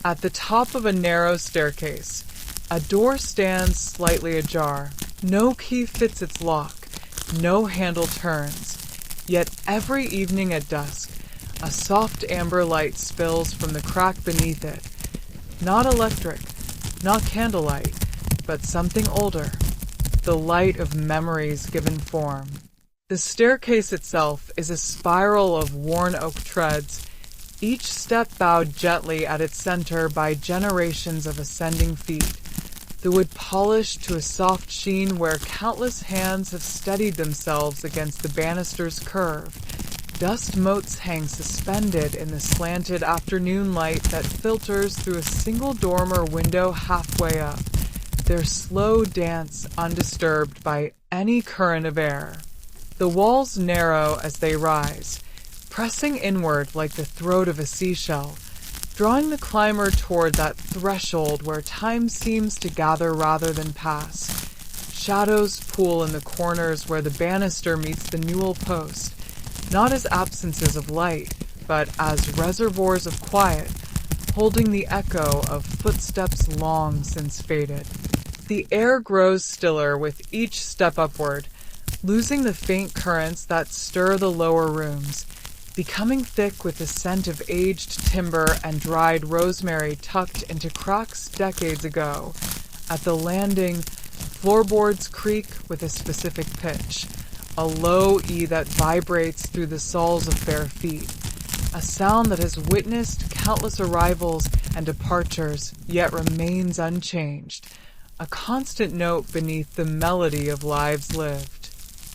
At the top of a narrow staircase, a door stands slightly ajar. No key fits its lock, no handle turns. Yet every evening at dusk, a soft amber light spills from the crack beneath it. Not electric, not candlelight, but something older. The light of memories given form. The staircase itself is a spiral of worn oak treads, each step bowed gently at its center by generations of ascending feet. The wood polished to a soft sheen where countless hands have steadied themselves against the banister's curve. Dust motes hang suspended in the slanted afternoon light that filters through a single dormer window halfway up, their slow dance undisturbed by any current of air. The walls narrow as they rise, pressing inward like the throat of a seashell, drawing the climber toward that threshold where time seems to gather rather than pass. Shadows pool in the corners where the banister meets the newel post, not as absences of light, but as reservoirs of quiet, holding the echo of footsteps long since faded. The air grows stiller with each step upward, losing the faint currents that stir the lower rooms, becoming thick with the scent of aged timber and dried rosemary tucked into cracks decades ago. At the landing, floorboards creak with a specific pitch, a low E that vibrates through the soles of bare feet, a sound that has witnessed countless arrivals and departures, yet remains unchanged, a constant note beneath the melody of lives lived.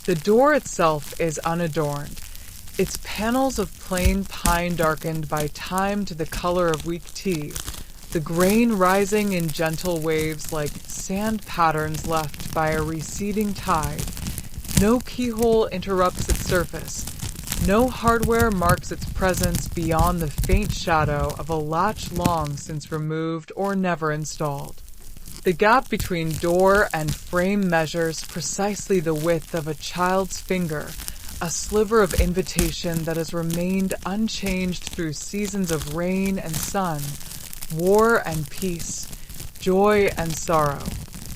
The door itself is unadorned, its panels of plain pine darkened by time to the color of weak tea, the grain rising in gentle waves like sand patterns left by a receding tide. No keyhole interrupts its surface. No hardware marks its presence beyond the faint shadow of a latch long since removed or never installed. The gap between door and frame measures precisely the width of a child's finger, a sliver of invitation that has remained unchanged through seasons of rain and sun, war and peace, joy and sorrow.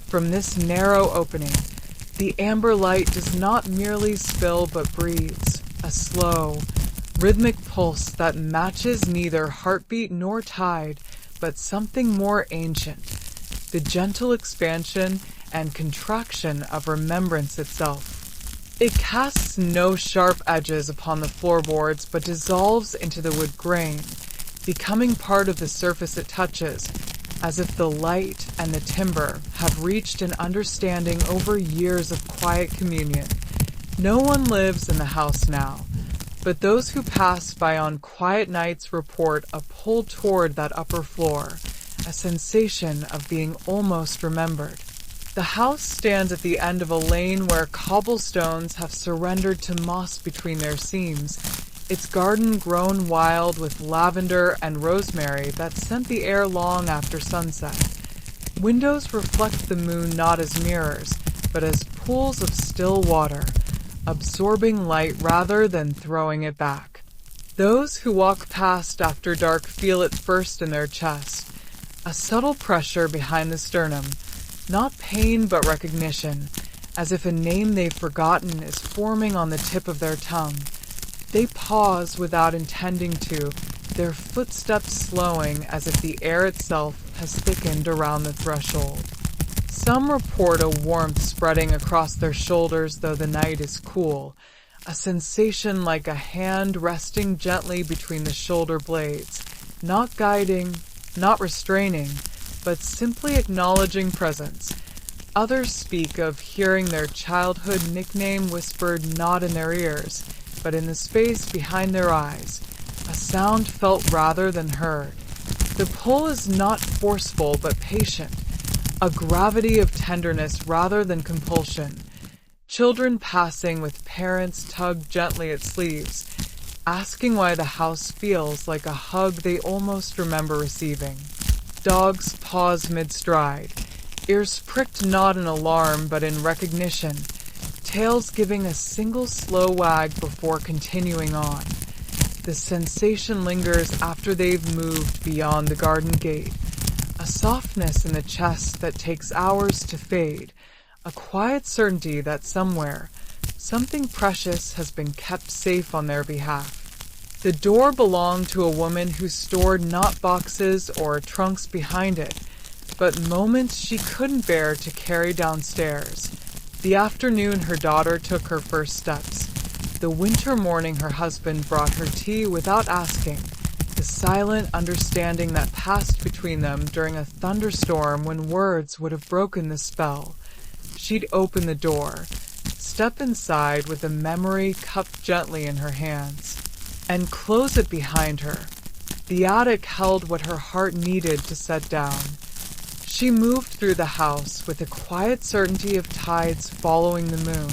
From this narrow opening, the amber light does not merely spill but breathes, a slow, rhythmic pulse that matches neither heartbeat nor tide, but something more ancient, the gentle expansion and contraction of remembrance itself. It casts no sharp edges upon the floorboards, but dissolves into the wood grain, becoming part of the surface it touches, as if the light and the timber have reached an understanding over years of quiet communion. No one lives in the house now, but those who pass by on quiet nights report a pull toward that upper floor, a sensation of being almost remembered. The house stands at the end of a lane where cobblestones have surrendered to moss between their seams, its garden grown wild with lavender and rosemary that scent the air long after sunset. Windows reflect the moon not as mirrors, but as pools of still water, absorbing light rather than throwing it back. Those who walk past after dark feel it first in their chest, a subtle pressure behind the sternum, not pain but recognition, as if a name they've forgotten is forming on the tip of their tongue. They pause without intending to, their footsteps slowing as if the air itself has thickened around the threshold. Some report a warmth spreading across their shoulders though the night is cool, a sensation like a hand resting gently between the shoulder blades, not guiding, not restraining, but simply acknowledging presence. Others speak of hearing their childhood nickname whispered not in their ears, but in the space behind their eyes, a sound felt rather than heard. The pull is not forceful but patient, a gravity of tenderness rather than compulsion. Children passing with parents tug gently at sleeves, asking why the house feels like a hug they almost remember receiving. Dogs pause mid-stride, ears pricked not in alarm but in recognition, tails giving a single slow wag before continuing on. The sensation lingers after they've moved beyond the garden gate. A softness in the chest that takes hours to fade. A quiet certainty that somewhere, something precious has been kept safe on their behalf. The door belonged to a woman who stored not boxes or trunks behind it, but moments she couldn't bear to carry downstairs. The afternoon her daughter took her first steps. The winter morning her husband brought her tea without asking. The silent understanding that passed between them during a thunderstorm when words would have broken the spell. She'd open the door, step inside with the memory cupped gently in her hands, and close it behind her. The attic held what her heart needed to set down. She moved through the house with a quiet certainty of tides following the moon.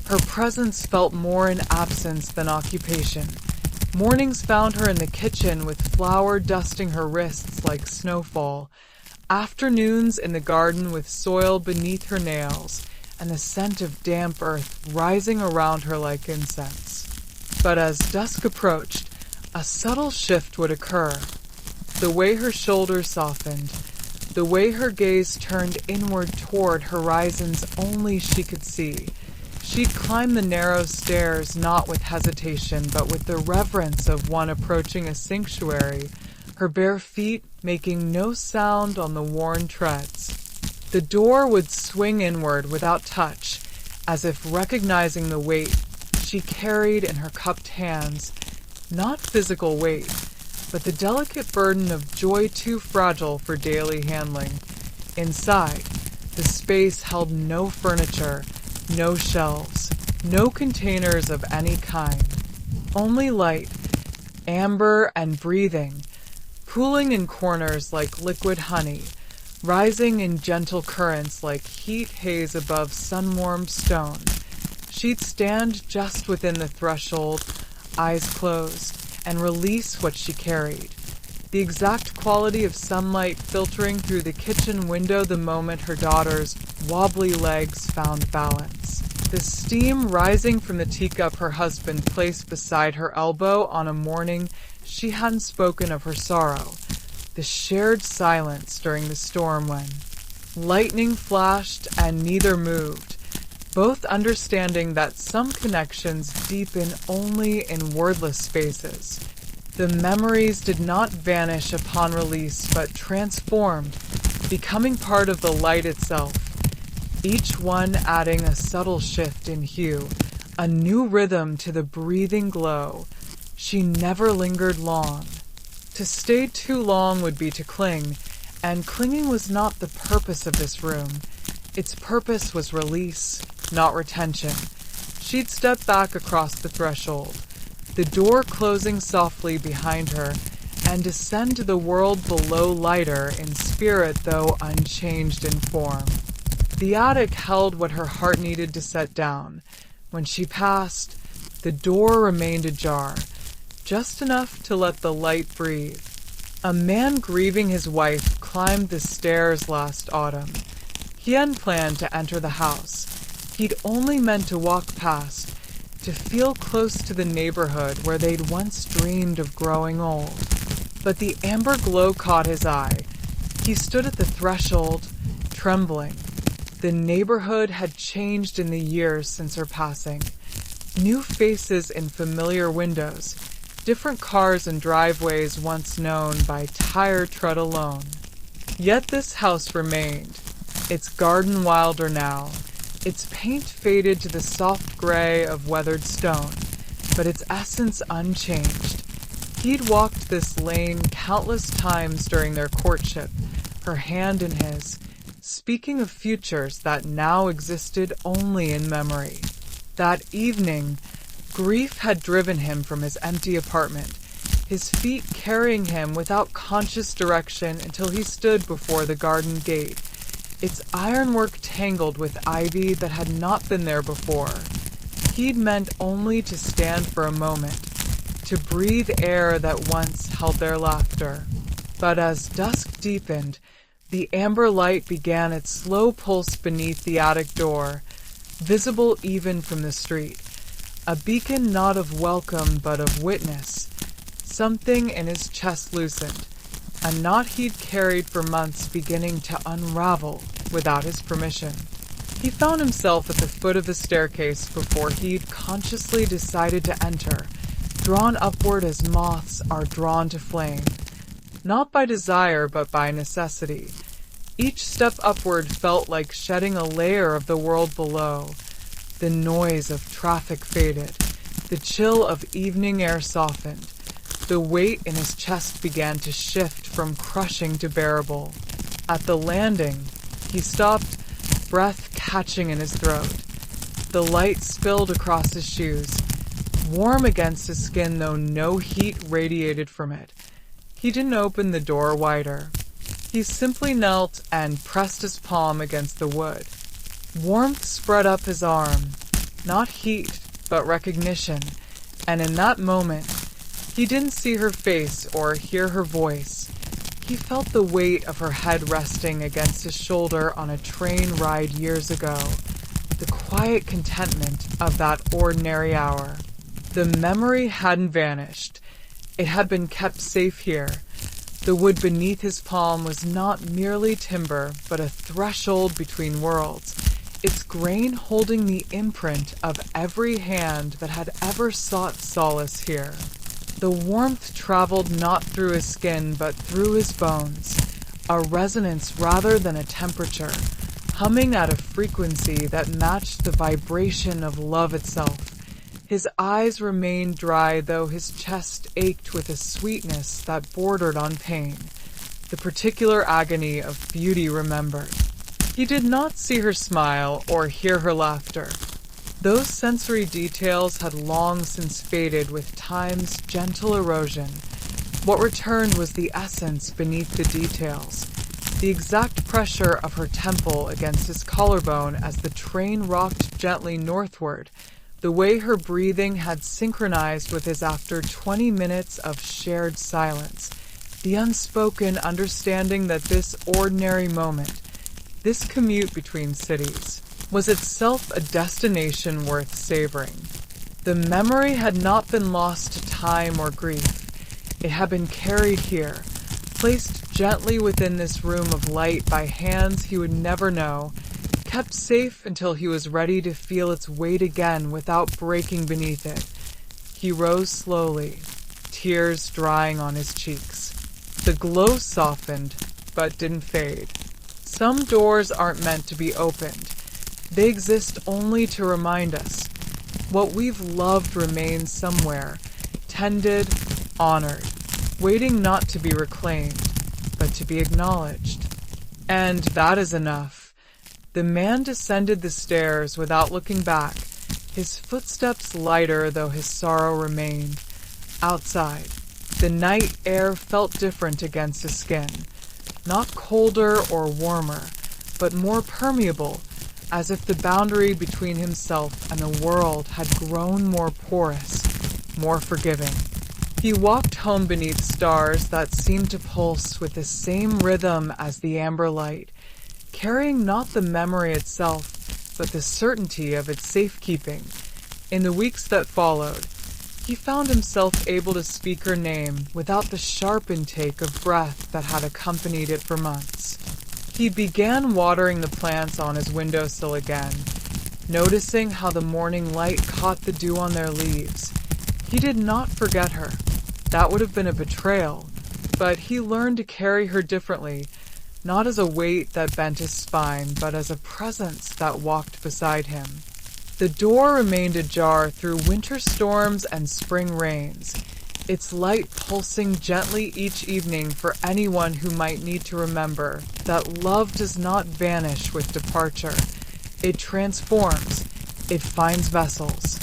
Her presence felt more in absence than occupation. Mornings found her in the kitchen with flour dusting her wrists like snowfall. Afternoons in the garden with soil beneath her nails and the scent of damp earth rising around her like incense. But as dusk approached, a subtle shift would occur. The way her shoulders softened, the way her gaze turned inward toward horizons only she could see. She'd climb the narrow stairs not with hesitation, but with the reverence of one approaching a sanctuary, her bare feet making no sound on the worn treads. The door would swing inward without touch, as if recognizing the weight she carried in her cupped hands, not physical weight, but the delicate burden of joy too fragile for daily handling. Inside, the space held no furniture, no shelves, no containers of any kind. Only light, amber and breathing, pooling in corners like liquid honey, rising in gentle currents like heat haze above sun-warmed stone. She'd stand just within the threshold, eyes closed, and release what she carried. The exact quality of sunlight filtering through the kitchen window the moment her daughter's wobbly legs found balance. The steam rising from the teacup her husband placed beside her elbow on a morning she hadn't spoken of her sorrow. The shared silence during the storm when lightning flashed and neither moved, both understanding that some connections deepen only in wordless spaces. The memories did not vanish upon release, but transformed, becoming part of the light itself, each one adding a subtle shift in hue, a new rhythm to the breathing glow. She never lingered long. To stay too long would be to cling, and clinging was not the purpose of this room. Its purpose was release, not retention. She'd step back across the threshold, the door closing softly behind her, and descend to the world below lighter in spirit though unchanged in form. The attic held what her heart needed to set down. When she passed, the door remained ajar, just enough to let the light breathe. A man grieving his wife climbed the stairs last autumn. He hadn't planned to enter the house. He'd only meant to walk past, to feel close to the neighborhood where they'd once dreamed of growing old. But the amber glow caught his eye. He stood at the threshold, trembling. The neighborhood had changed in the years since her passing. New faces in familiar windows, different cars and driveways once known by tire tread alone. Yet this house remained, its garden wilder now, its paint faded to the soft gray of weathered stone, but its essence unchanged. He'd walked this lane countless times during their courtship, her hand in his, speaking of futures that now existed only in memory. That evening, grief had driven him from his empty apartment, his feet carrying him without conscious direction until he stood before the garden gate, its ironwork tangled with ivy that had not been there before. He'd meant only to stand for a moment, to breathe air that once held their laughter. But as dusk deepened, the amber light began its slow pulse beneath the attic door, visible even from the street. A beacon not of welcome but of witness, something in his chest loosened, a knot he'd carried for months beginning to unravel without his permission. He found himself at the foot of the staircase before he'd consciously decided to enter, drawn upward as moths are drawn to flame. Not by desire, but by necessity. Each step upward felt like shedding a layer of the world below. The noise of traffic faded. The chill of evening air softened. The weight in his chest began to shift from crushing to bearable. At the landing, he stopped, breath catching in his throat. The light spilled across his shoes, warm against his skin though no heat radiated from it. He didn't open the door wider. He simply knelt and pressed his palm against the wood. Warmth spread up his arm, not heat, but recognition, and in that moment, he didn't see her face or hear her voice. He felt the weight of her head resting against his shoulder on a train ride years ago, the quiet contentment of that ordinary hour. The memory hadn't vanished. It had been kept safe here. The wood beneath his palm was not merely timber, but a threshold between worlds, its grain holding the imprint of every hand that had ever sought solace here. The warmth traveled not through his skin, but through his bones, a resonance rather than a temperature, humming at a frequency that matched the vibration of love itself. His eyes remained dry, though his chest ached with a sweetness that bordered on pain, the particular agony of beauty remembered. He did not see her smile or hear her laughter. Those sensory details had long since faded with time's gentle erosion. What returned was the essence beneath the details, the exact pressure of her temple against his collarbone as the train rocked gently northward, the way her breathing had synchronized with his after 20 minutes of shared silence, the unspoken understanding that this ordinary moment, this commute between cities, was itself a destination worth savoring. The memory had not been lost to time or grief. It had been carried here, placed gently within this room of light by hands he would never know, kept safe until he was ready to feel its weight again without breaking beneath it. He rose slowly, tears drying on his cheeks. The glow softened, but didn't fade. Some doors aren't meant to be opened. They exist only to remind us. What we've loved remains somewhere, tended, honored, waiting not to be reclaimed, but to be acknowledged. And that is enough. The man descended the stairs without looking back, his footsteps lighter though his sorrow remained. Outside, the night air felt different against his skin, not colder or warmer, but more permeable, as if the boundary between himself and the world had grown more porous, more forgiving. He walked home beneath stars that seemed to pulse with the same rhythm as the amber light, carrying not the memory itself, but the certainty of its safekeeping. In the weeks that followed, he found himself able to speak her name without the sharp intake of breath that had accompanied it for months. He began watering the plants on his windowsill again, noticing how the morning light caught the dew on their leaves. He did not forget her. That would have been a betrayal, but he learned to carry her differently, not as a weight that bent his spine, but as a presence that walked beside him. The door remained ajar through winter storms and spring rains, its light pulsing gently each evening for anyone who might need to remember that love does not vanish with departure. It transforms. It finds vessels.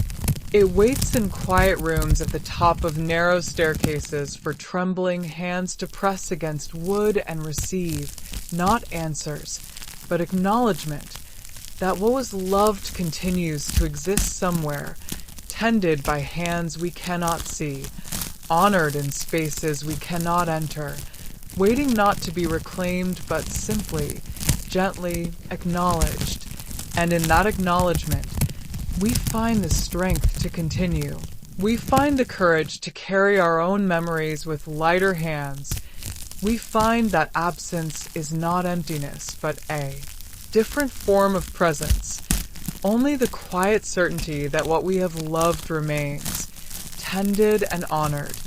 It waits in quiet rooms at the top of narrow staircases for trembling hands to press against wood and receive, not answers, but acknowledgment that what was loved continues to exist somewhere, tended by hands we cannot see, honored in spaces we cannot enter, waiting not to be reclaimed but simply, gently acknowledged. And in that acknowledgement, we find the strength to continue. We find the courage to carry our own memories with lighter hands. We find that absence is not emptiness, but a different form of presence. Only the quiet certainty that what we have loved remains, tended and honored,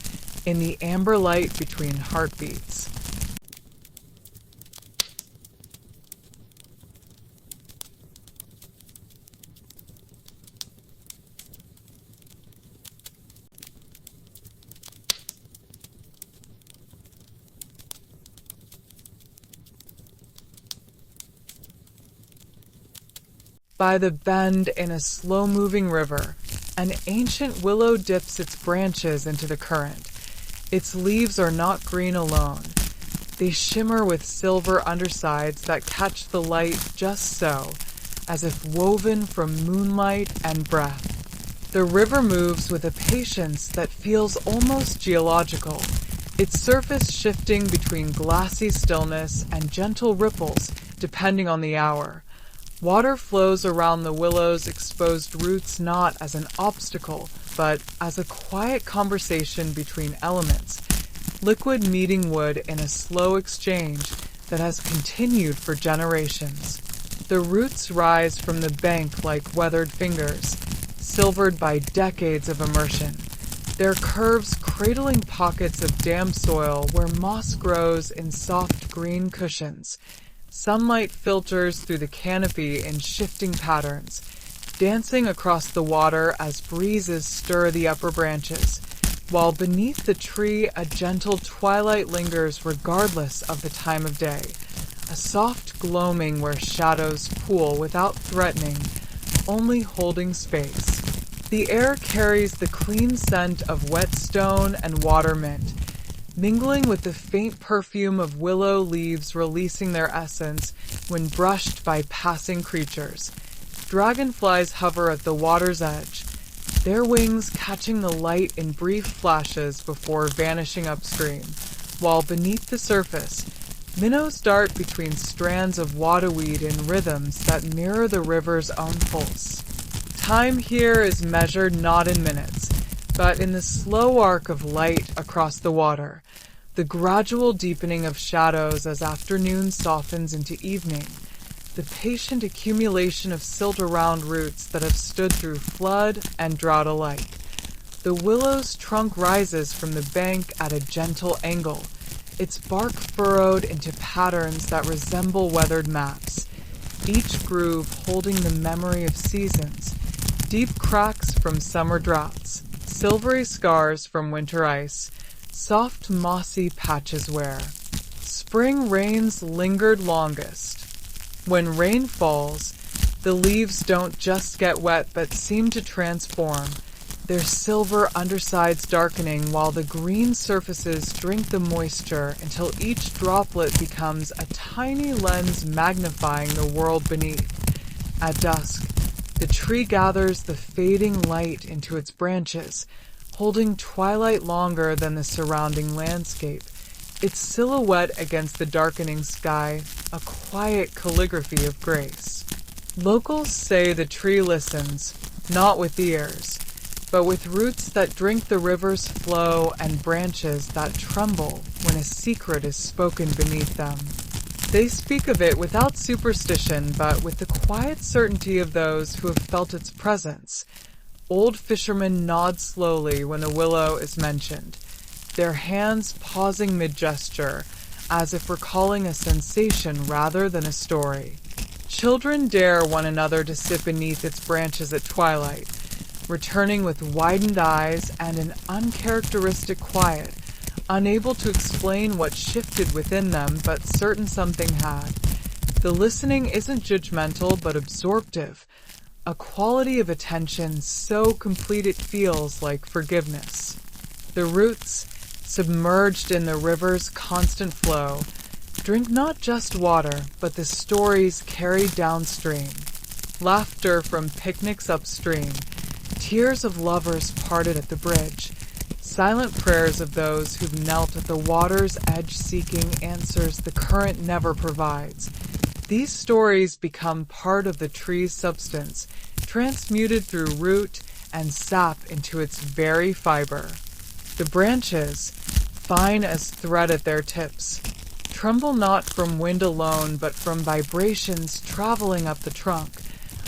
in the amber light between heartbeats. By the bend in a slow-moving river, an ancient willow dips its branches into the current. Its leaves are not green alone. They shimmer with silver undersides that catch the light just so, as if woven from moonlight and breath. The river moves with a patience that feels almost geological, its surface shifting between glassy stillness and gentle ripples depending on the hour. Water flows around the willow's exposed roots not as an obstacle, but as a quiet conversation between elements, liquid meeting wood in a slow exchange that has continued for generations. The roots rise from the bank like weathered fingers, silvered by decades of immersion, their curves cradling pockets of damp soil where moss grows in soft green cushions. Sunlight filters through the canopy in shifting patterns, dancing across the water as breezes stir the upper branches, while beneath the tree a gentle twilight lingers regardless of the time of day, a soft gloaming where shadows pool without threatening, only holding space. The air carries the clean scent of wet stone and water mint, mingling with the faint perfume of willow leaves releasing their essence when brushed by passing creatures. Dragonflies hover at the water's edge, their wings catching the light in brief flashes before vanishing upstream, while beneath the surface, minnows dart between strands of waterweed in rhythms that mirror the river's own pulse. Time here is measured not in minutes, but in the slow arc of light across the water, the gradual deepening of shadows as afternoon softens into evening, the patient accumulation of silt-around roots that have stood through flood and drought alike. The willow's trunk rises from the bank at a gentle angle, its bark furrowed into patterns that resemble weathered maps, each groove holding the memory of seasons, deep cracks from summer droughts, silvery scars from winter ice, soft mossy patches where spring rains lingered longest. When rain falls, the leaves don't just get wet but seem to transform, their silver undersides darkening while the green surfaces drink the moisture until each droplet becomes a tiny lens magnifying the world beneath. At dusk, the tree gathers the fading light into its branches, holding twilight longer than the surrounding landscape, its silhouette against the darkening sky, a quiet calligraphy of grace. Locals say the tree listens, not with ears, but with roots that drink the river's flow and branches that tremble when a secret is spoken beneath them. They speak of it without superstition, but with the quiet certainty of those who have felt its presence. Old fishermen nod slowly when the willow is mentioned, their hands pausing mid-gesture, as if recalling a sensation rather than a story. Children dare one another to sit beneath its branches at twilight, returning with widened eyes and an uncharacteristic quiet, unable to explain what shifted within them, but certain something had. The listening isn't judgmental but absorptive, a quality of attention so complete it feels like forgiveness. The roots, submerged in the river's constant flow, drink not just water, but the stories carried downstream. Laughter from picnics upstream, tears of lovers parted at the bridge, silent prayers of those who've knelt at the water's edge seeking answers the current never provides. These stories become part of the tree's substance, transmuted through root and sap into its very fiber. The branches, fine as thread at their tips, tremble not from wind alone, but from vibrations traveling up the trunk.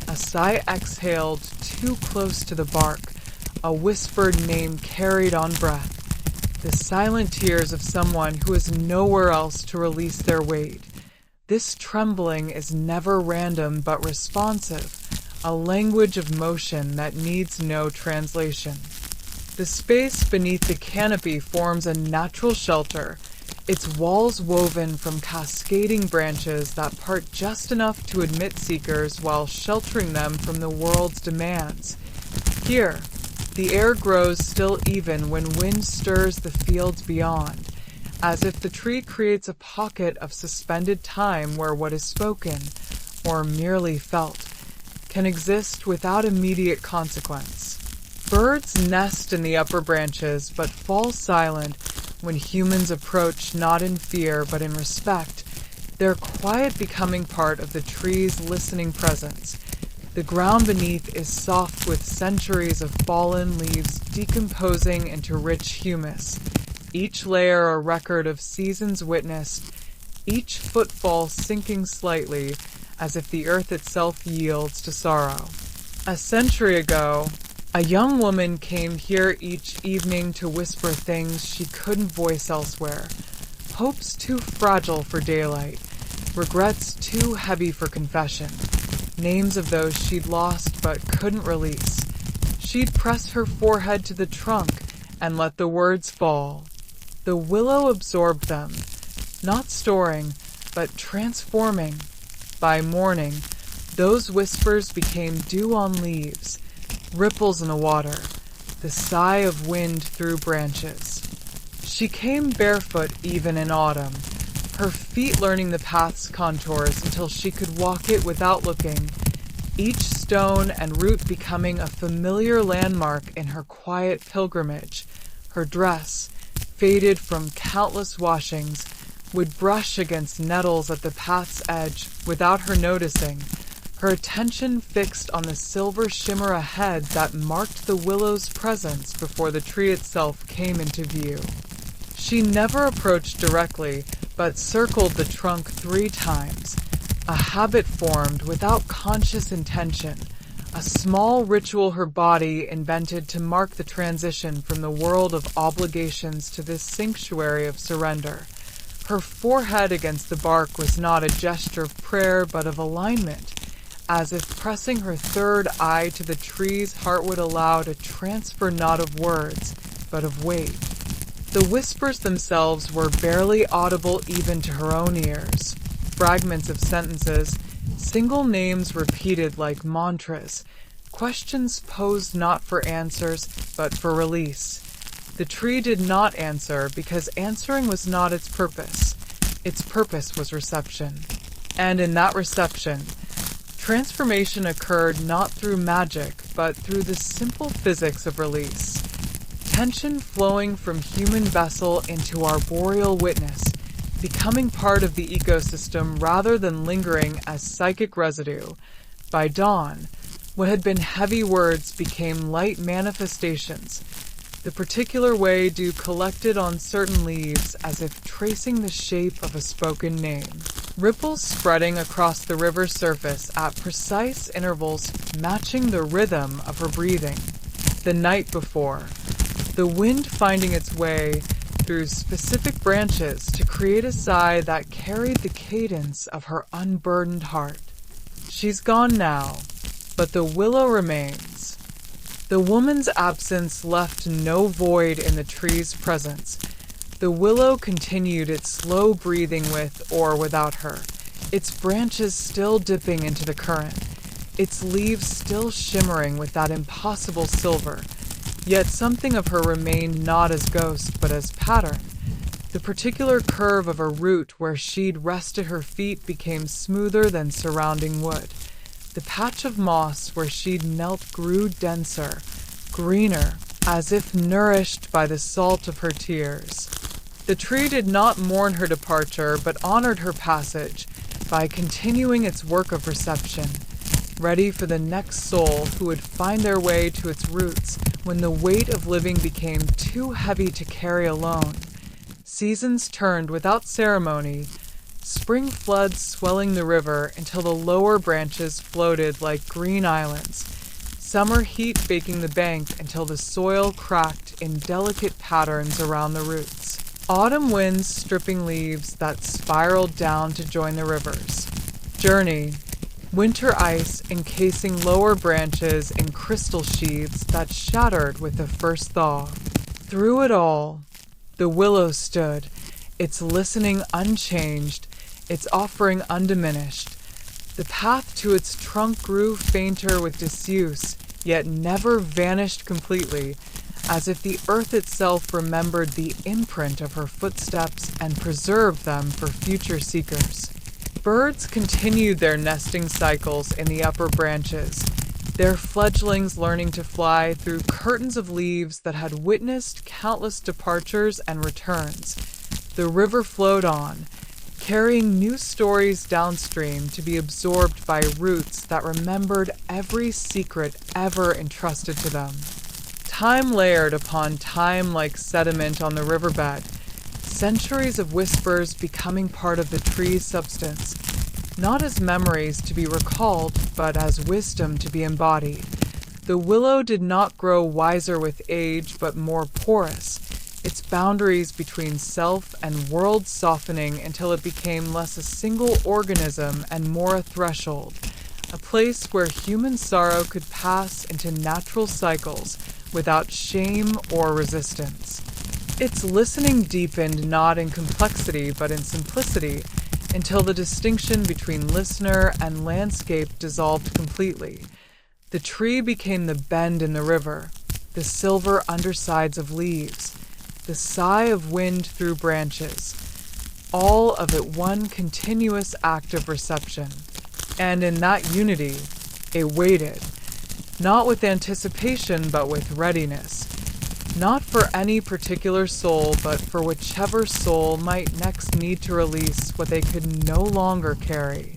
A sigh exhaled too close to the bark, a whispered name carried on breath, the silent tears of someone who has nowhere else to release their weight. This trembling is never random but responsive, a language of motion that needs no translation. The space beneath the canopy forms a natural shelter, its walls woven from cascading branches that part just enough to admit seekers while sheltering them from the world's demands. Here, the air grows still even when wind stirs the fields beyond, as if the tree creates a pocket of suspended time where what is spoken, or merely felt, can exist without immediate consequence. Birds nest in the upper branches but fall silent when humans approach not in fear but in respect, their quiet becoming part of the tree's listening presence. The ground beneath is soft with centuries of fallen leaves decomposing into rich humus, each layer a record of seasons witnessed, each footfall sinking slightly as if the earth itself yields to sorrow. A century ago, a young woman came here each evening to whisper things she couldn't voice elsewhere, hopes too fragile for daylight, regrets too heavy for confession, names of those she'd lost but couldn't release. She'd press her forehead to the trunk and let the words fall. The willow absorbed them, not storing, but transforming. By morning, those whispers became dew on leaves, ripples in the water, the sigh of wind through branches. She came barefoot even in autumn, her feet learning the path's contours until she could walk it without looking, each stone and root becoming a familiar landmark in her quiet pilgrimage. Her dress, faded from countless washings, would brush against nettles at the path's edge without her noticing, her attention fixed on the silver shimmer ahead that marked the willow's presence before the tree itself came into view. She never approached directly, but circled the trunk 3 times, a habit formed without conscious intention, a small ritual her body invented to mark the transition from the world of obligations to this sanctuary of surrender. Her forehead against the bark was not a gesture of prayer but of alignment, as if pressing her third eye to the tree's heart would allow a transfer not of words, but of weight. The whispers themselves were barely audible even to her own ears, fragments of sentences, single names repeated like mantras, questions posed not for answers, but for release. The tree did not answer because answering was not its purpose. Its purpose was reception. And in that reception, transformation occurred not through magic, but through the simple physics of release. Tension flowing from human vessel into arboreal witness, becoming part of the ecosystem rather than lingering as psychic residue. By dawn, what had been heavy words became light manifestations, the particular way dew collected on certain leaves as if tracing the shape of a spoken name. Ripples spreading across the river's surface at precise intervals matching the rhythm of her breathing. The night before, the wind finding its way through specific branches to create a sigh that carried the cadence of her unburdened heart. She's gone now, but the willow remains. The woman's absence left no void in the tree's presence. The willow continued its slow breathing with or without her, its branches still dipping into the current, its leaves still shimmering with that impossible silver. Yet something of her remained not as ghost, but as pattern. The particular curve of a root where she'd rested her feet became smoother than surrounding wood. The patch of moss where she'd knelt grew denser, greener, as if nourished by the salt of her tears. The tree did not mourn her departure, but honored her passage by continuing its work of reception. ready for the next soul who would find their way to its roots when the weight of living became too heavy to carry alone. Seasons turned without ceremony, spring floods swelling the river until the lower branches floated like green islands, summer heat baking the bank until the soil cracked in delicate patterns around the roots, autumn winds stripping leaves that spiraled down to join the river's journey, winter ice encasing lower branches in crystal sheaths that shattered with the first thaw. Through it all, the willow stood, its listening unchanged, its offering undiminished. The path to its trunk grew fainter with disuse, yet never vanished completely, as if the earth itself remembered the imprint of her footsteps and preserved them for future seekers. Birds continued their nesting cycles in the upper branches, their fledglings learning to fly through curtains of leaves that had witnessed countless departures and returns. The river flowed on, carrying new stories downstream to be absorbed by roots that remembered every secret ever entrusted to them. Time layered upon time like sediment on the riverbed, centuries of whispers becoming part of the tree's substance, not as memories to be recalled, but as wisdom to be embodied. The willow did not grow wiser with age, but more porous, its boundaries between self and world softening until it became less a single organism and more a threshold, a place where human sorrow could pass into natural cycles without shame or resistance. Its listening deepened not in complexity but in simplicity, until the distinction between listener and landscape dissolved completely. The tree became the bend in the river, the silver undersides of leaves, the sigh of wind through branches, all of it one continuous act of reception. And in that unity, it waited, not with anticipation but with readiness, not for any particular soul, but for whichever soul might next need to release what they could no longer carry.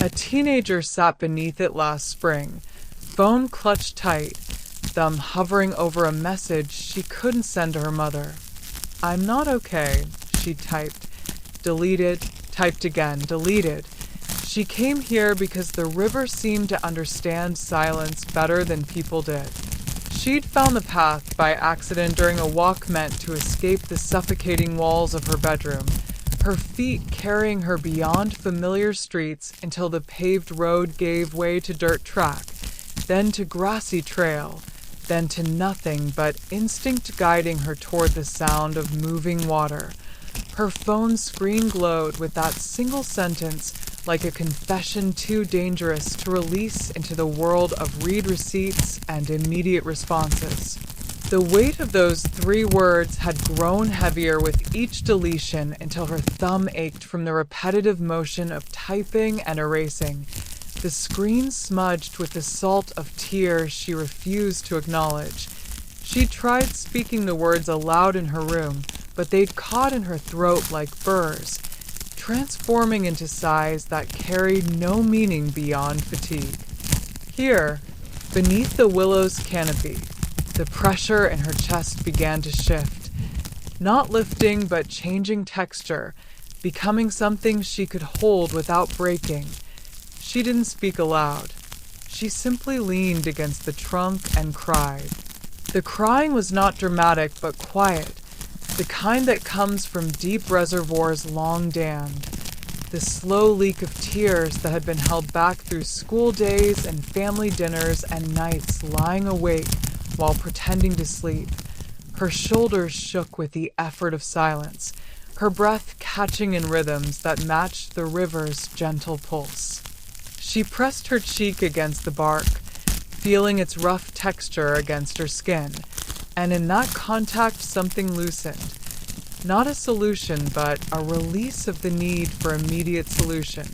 A teenager sat beneath it last spring, phone clutched tight, thumb hovering over a message she couldn't send to her mother. "I'm not okay," she typed. Deleted, typed again, deleted. She came here because the river seemed to understand silence better than people did. She'd found the path by accident during a walk meant to escape the suffocating walls of her bedroom, her feet carrying her beyond familiar streets until the paved road gave way to dirt track, then to grassy trail, then to nothing but instinct guiding her toward the sound of moving water. Her phone screen glowed with that single sentence, like a confession too dangerous to release into the world of read receipts and immediate responses. The weight of those 3 words had grown heavier with each deletion until her thumb ached from the repetitive motion of typing and erasing, the screen smudged with the salt of tears she refused to acknowledge. She tried speaking the words aloud in her room, but they'd caught in her throat like burrs, transforming into sighs that carried no meaning beyond fatigue. Here, beneath the willow's canopy, the pressure in her chest began to shift, not lifting but changing texture, becoming something she could hold without breaking. She didn't speak aloud. She simply leaned against the trunk and cried. The crying was not dramatic but quiet, the kind that comes from deep reservoirs long dammed, the slow leak of tears that had been held back through school days and family dinners and nights lying awake while pretending to sleep. Her shoulders shook with the effort of silence, her breath catching in rhythms that matched the river's gentle pulse. She pressed her cheek against the bark, feeling its rough texture against her skin, and in that contact something loosened. Not a solution, but a release of the need for immediate solution.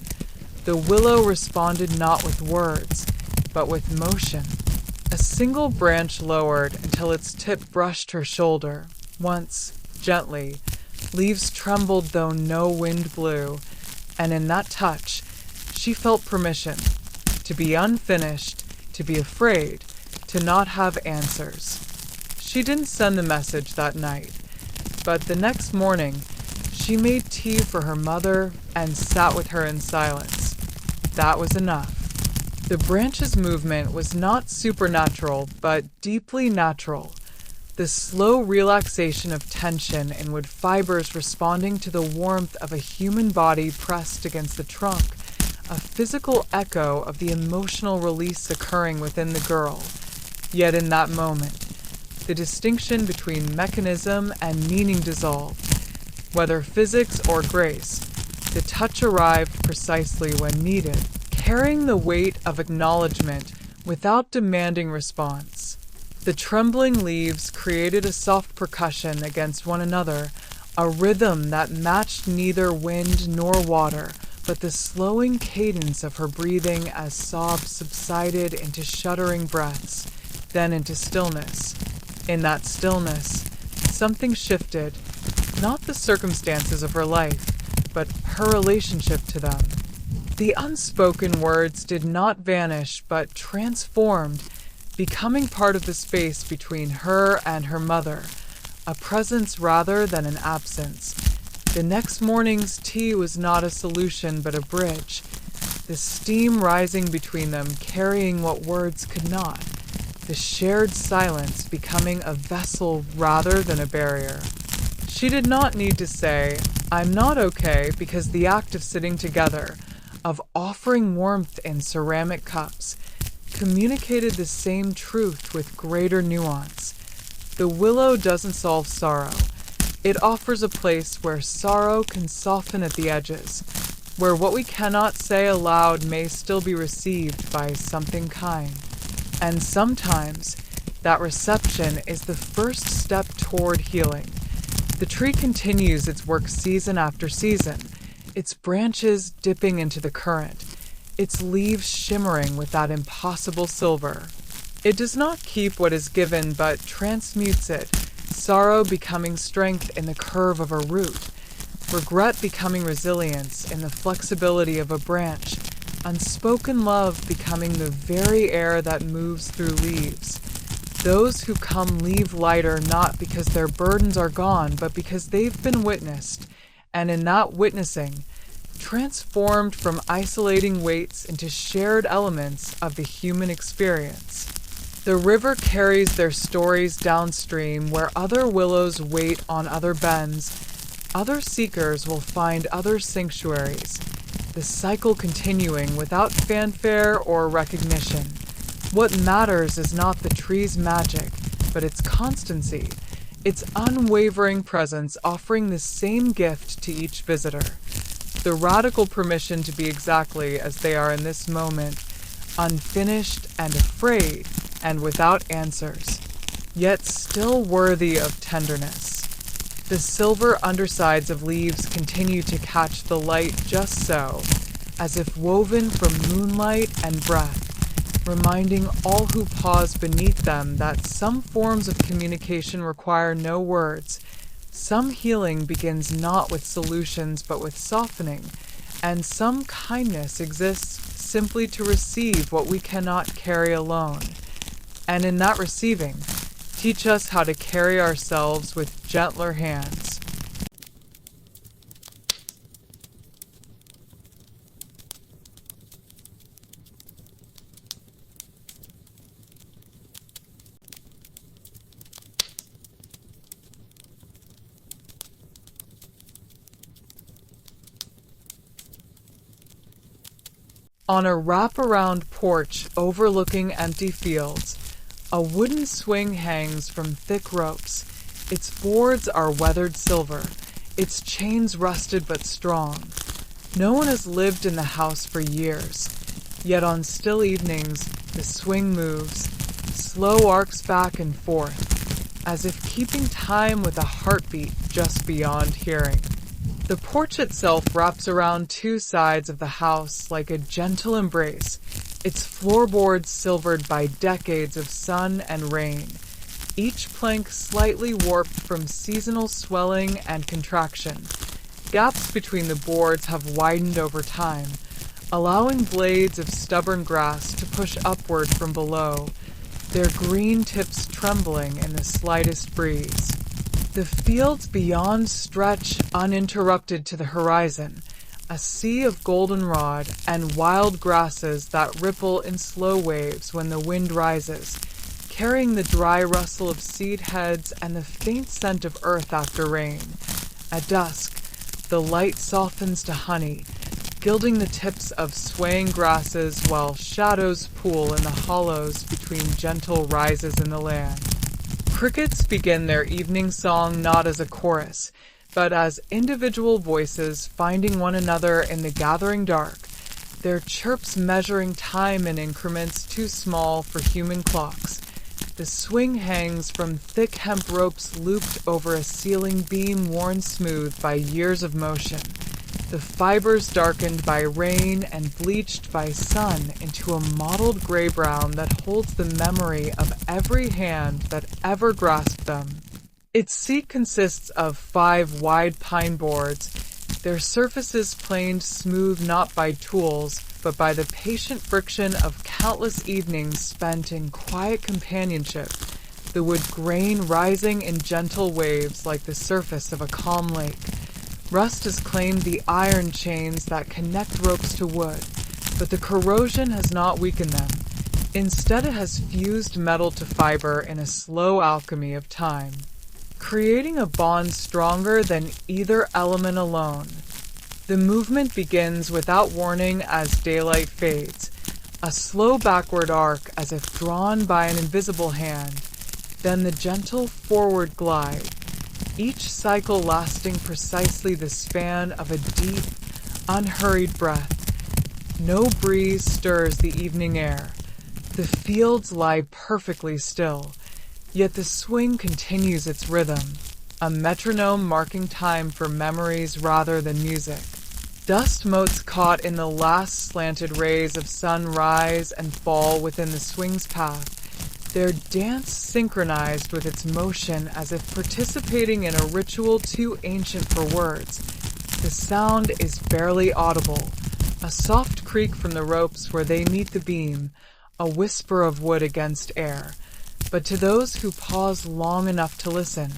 The willow responded not with words, but with motion. A single branch lowered until its tip brushed her shoulder. Once, gently, leaves trembled though no wind blew, and in that touch, she felt permission. to be unfinished, to be afraid, to not have answers. She didn't send the message that night, but the next morning, she made tea for her mother and sat with her in silence. That was enough. The branch's movement was not supernatural, but deeply natural. The slow relaxation of tension in wood fibers responding to the warmth of a human body pressed against the trunk, a physical echo of the emotional release occurring within the girl. Yet in that moment, the distinction between mechanism and meaning dissolved. Whether physics or grace, the touch arrived precisely when needed, carrying the weight of acknowledgment without demanding response. The trembling leaves created a soft percussion against one another, a rhythm that matched neither wind nor water, but the slowing cadence of her breathing as sobs subsided into shuddering breaths, then into stillness. In that stillness, something shifted, not the circumstances of her life, but her relationship to them. The unspoken words did not vanish, but transformed, becoming part of the space between her and her mother, a presence rather than an absence. The next morning's tea was not a solution but a bridge, the steam rising between them carrying what words could not, the shared silence becoming a vessel rather than a barrier. She did not need to say, "I'm not okay," because the act of sitting together, of offering warmth in ceramic cups, communicated the same truth with greater nuance. The willow doesn't solve sorrow. It offers a place where sorrow can soften at the edges, where what we cannot say aloud may still be received by something kind. And sometimes that reception is the first step toward healing. The tree continues its work season after season, its branches dipping into the current, its leaves shimmering with that impossible silver. It does not keep what is given, but transmutes it, sorrow becoming strength in the curve of a root, regret becoming resilience in the flexibility of a branch, unspoken love becoming the very air that moves through leaves. Those who come leave lighter not because their burdens are gone, but because they've been witnessed, and in that witnessing, transformed from isolating weights into shared elements of the human experience. The river carries their stories downstream where other willows wait on other bends. Other seekers will find other sanctuaries, the cycle continuing without fanfare or recognition. What matters is not the tree's magic, but its constancy, its unwavering presence offering the same gift to each visitor. The radical permission to be exactly as they are in this moment, unfinished and afraid and without answers, yet still worthy of tenderness. The silver undersides of leaves continue to catch the light just so, as if woven from moonlight and breath, reminding all who pause beneath them that some forms of communication require no words. Some healing begins not with solutions but with softening, and some kindness exists simply to receive what we cannot carry alone. And in that receiving, teach us how to carry ourselves with gentler hands. On a wraparound porch overlooking empty fields, a wooden swing hangs from thick ropes. Its boards are weathered silver, its chains rusted but strong. No one has lived in the house for years, yet on still evenings the swing moves, slow arcs back and forth, as if keeping time with a heartbeat just beyond hearing. The porch itself wraps around two sides of the house like a gentle embrace, its floorboards silvered by decades of sun and rain, each plank slightly warped from seasonal swelling and contraction. Gaps between the boards have widened over time, allowing blades of stubborn grass to push upward from below, their green tips trembling in the slightest breeze. The fields beyond stretch uninterrupted to the horizon, a sea of goldenrod and wild grasses that ripple in slow waves when the wind rises, carrying the dry rustle of seed heads and the faint scent of earth after rain. At dusk, the light softens to honey, gilding the tips of swaying grasses while shadows pool in the hollows between gentle rises in the land. Crickets begin their evening song not as a chorus, but as individual voices finding one another in the gathering dark, their chirps measuring time in increments too small for human clocks. The swing hangs from thick hemp ropes looped over a ceiling beam worn smooth by years of motion, the fibers darkened by rain and bleached by sun into a mottled gray-brown that holds the memory of every hand that ever grasped them. Its seat consists of 5 wide pine boards, their surfaces planed smooth not by tools, but by the patient friction of countless evenings spent in quiet companionship, the wood grain rising in gentle waves like the surface of a calm lake. Rust has claimed the iron chains that connect ropes to wood, but the corrosion has not weakened them. Instead, it has fused metal to fiber in a slow alchemy of time, creating a bond stronger than either element alone. The movement begins without warning as daylight fades, a slow backward arc as if drawn by an invisible hand, then the gentle forward glide, each cycle lasting precisely the span of a deep, unhurried breath. No breeze stirs the evening air. The fields lie perfectly still, yet the swing continues its rhythm, a metronome marking time for memories rather than music. Dust motes caught in the last slanted rays of sun rise and fall within the swing's path, their dance synchronized with its motion as if participating in a ritual too ancient for words. The sound is barely audible, a soft creak from the ropes where they meet the beam, a whisper of wood against air. But to those who pause long enough to listen,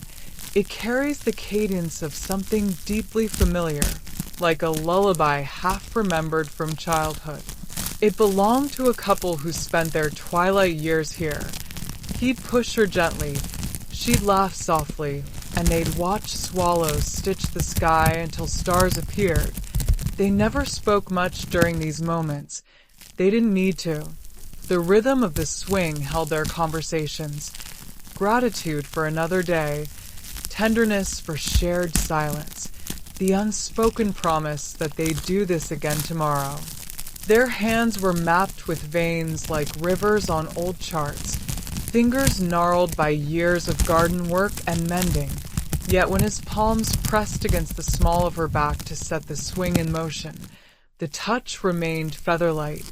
it carries the cadence of something deeply familiar, like a lullaby half remembered from childhood. It belonged to a couple who spent their twilight years here. He'd push her gently, she'd laugh softly, and they'd watch swallows stitch the sky until stars appeared. They never spoke much during these moments. They didn't need to. The rhythm of the swing held their conversations, gratitude for another day, tenderness for shared silence, the unspoken promise that they'd do this again tomorrow. Their hands were mapped with veins like rivers on old charts, fingers gnarled by years of garden work and mending, yet when his palms pressed against the small of her back to set the swing in motion, the touch remained featherlight,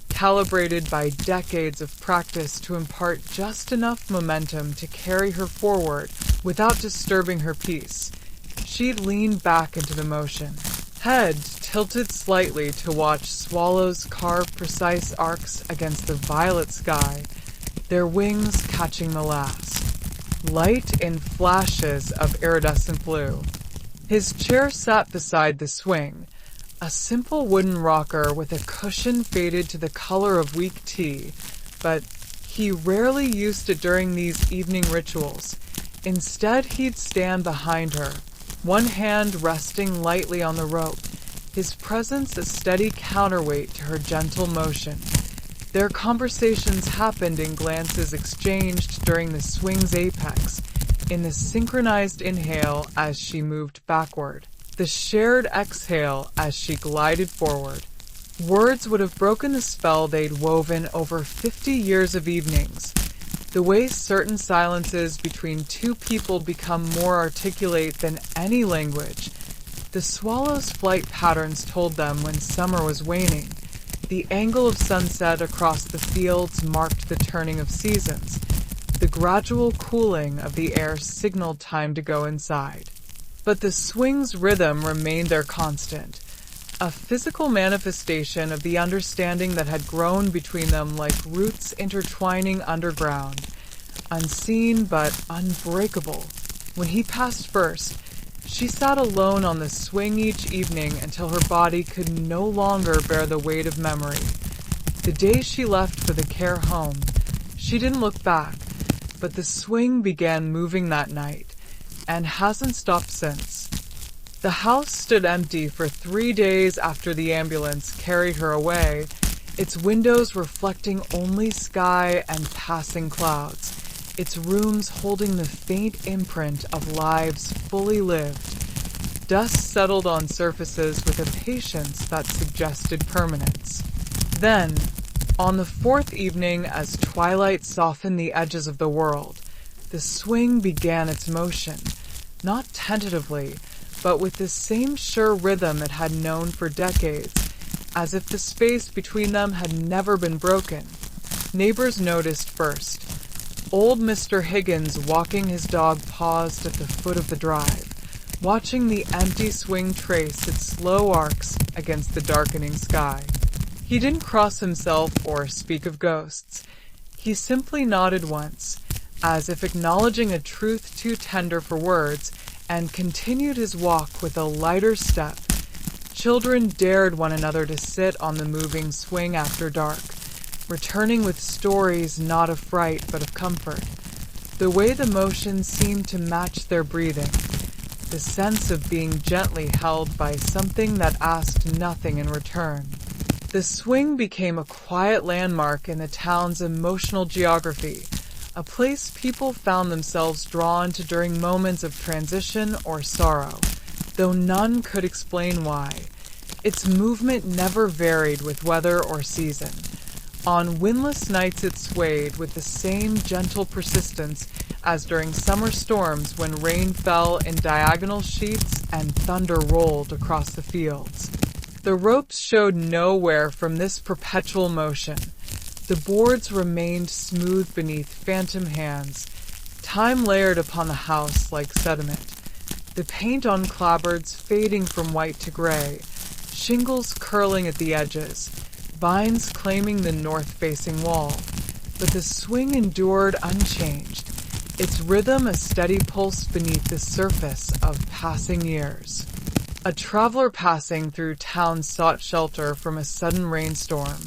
calibrated by decades of practice to impart just enough momentum to carry her forward without disturbing her peace. She'd leaned back into the motion, head tilted slightly to watch swallows carve precise arcs against the violet sky, their wings catching the last, light in flashes of iridescent blue. His chair sat beside the swing, a simple wooden rocker with a cushion faded to the color of weak tea, but he rarely used it during these evening rituals. Instead, he'd stand behind her, one hand resting lightly on the rope, his presence a steady counterweight to her gentle motion. Their conversations happened in glances exchanged during the swing's apex, in the synchronized inhale as she moved backward, the shared exhale as she glided forward. Words would have broken the spell they'd woven over 50 years of evenings. The way certain silences between two people become more articulate than any language. The swallow's flight patterns told them when summer was waning. The angle of sunset across the fields marked the turning of seasons. The gradual cooling of the air signaled time to go inside. But the swing's rhythm remained their constant, a physical manifestation of the understanding that had grown between them like roots intertwining underground, unseen but unbreakable. When he passed first, she sat alone on the swing each evening until her body could no longer bear the weight of memory. The day she left for the care home, she didn't look back, but the swing began moving that night, and hasn't stopped since. The house stood empty for 3 days after the ambulance carried her away, its windows reflecting only sky and passing clouds, its rooms holding the faint imprint of lives fully lived. Dust settled on surfaces with a patience that suggested permanence. Then, on the 4th evening, as twilight softened the edges of the world, the swing began its motion, not tentatively, but with the same sure rhythm it had known for decades, as if the space between them had never been broken. Neighbors noticed first. Old Mr. Higgins, walking his dog, paused at the foot of the drive, watching the empty swing trace its slow arcs against the darkening sky. He didn't cross himself or speak of ghosts. He simply nodded once, as if acknowledging a truth too tender for words, and continued his walk with a lighter step. Children dared one another to sit on the moving swing after dark, returning with stories not of fright but of comfort. The way the motion seemed to match their breathing, the sense of being gently held by something that asked nothing in return. The swing became a quiet landmark in the town's emotional geography, a place people found themselves drawn to during moments of transition or sorrow, though none could explain why. Its movement never varied with weather or season. On windless nights it swayed with the same gentle persistence as during summer storms when rain fell in diagonal sheets and thunder rolled across the fields. The ropes showed nowhere from this perpetual motion. The boards remained smooth beneath phantom hands, time layered upon the house like sediment, the paint on clapboards fading from white to gray, shingles curling at the edges, vines claiming the north-facing wall. But the swing endured unchanged, its rhythm a steady pulse beneath the surface of passing years. A traveler passing through town sought shelter from a sudden rainstorm.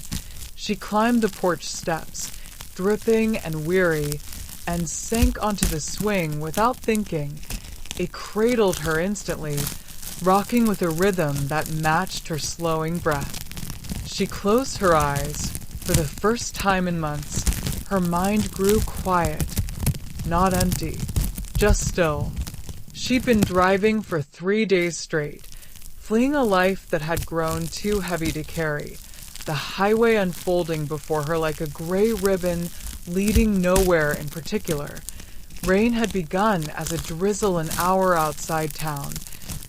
She climbed the porch steps, dripping and weary, and sank onto the swing without thinking. It cradled her instantly, rocking with a rhythm that matched her slowing breath. She closed her eyes. For the first time in months, her mind grew quiet, not empty, just still. She'd been driving for 3 days straight, fleeing a life that had grown too heavy to carry, the highway unfolding before her like a gray ribbon leading nowhere in particular. Rain had begun as a drizzle an hour outside town,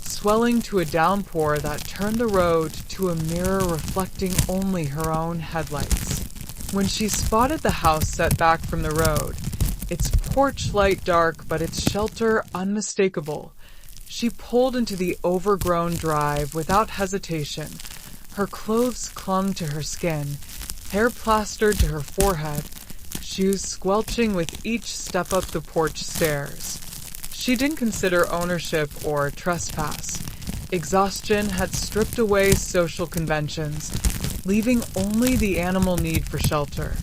swelling to a downpour that turned the road to a mirror reflecting only her own headlights. When she spotted the house set back from the road, its porch light dark but its shelter unmistakable, she pulled into the overgrown drive without hesitation. Her clothes clung to her skin, hair plastered to her forehead, shoes squelching with each step up the porch stairs. She didn't consider ownership or trespass. Exhaustion had stripped away social conventions, leaving only the animal need for shelter.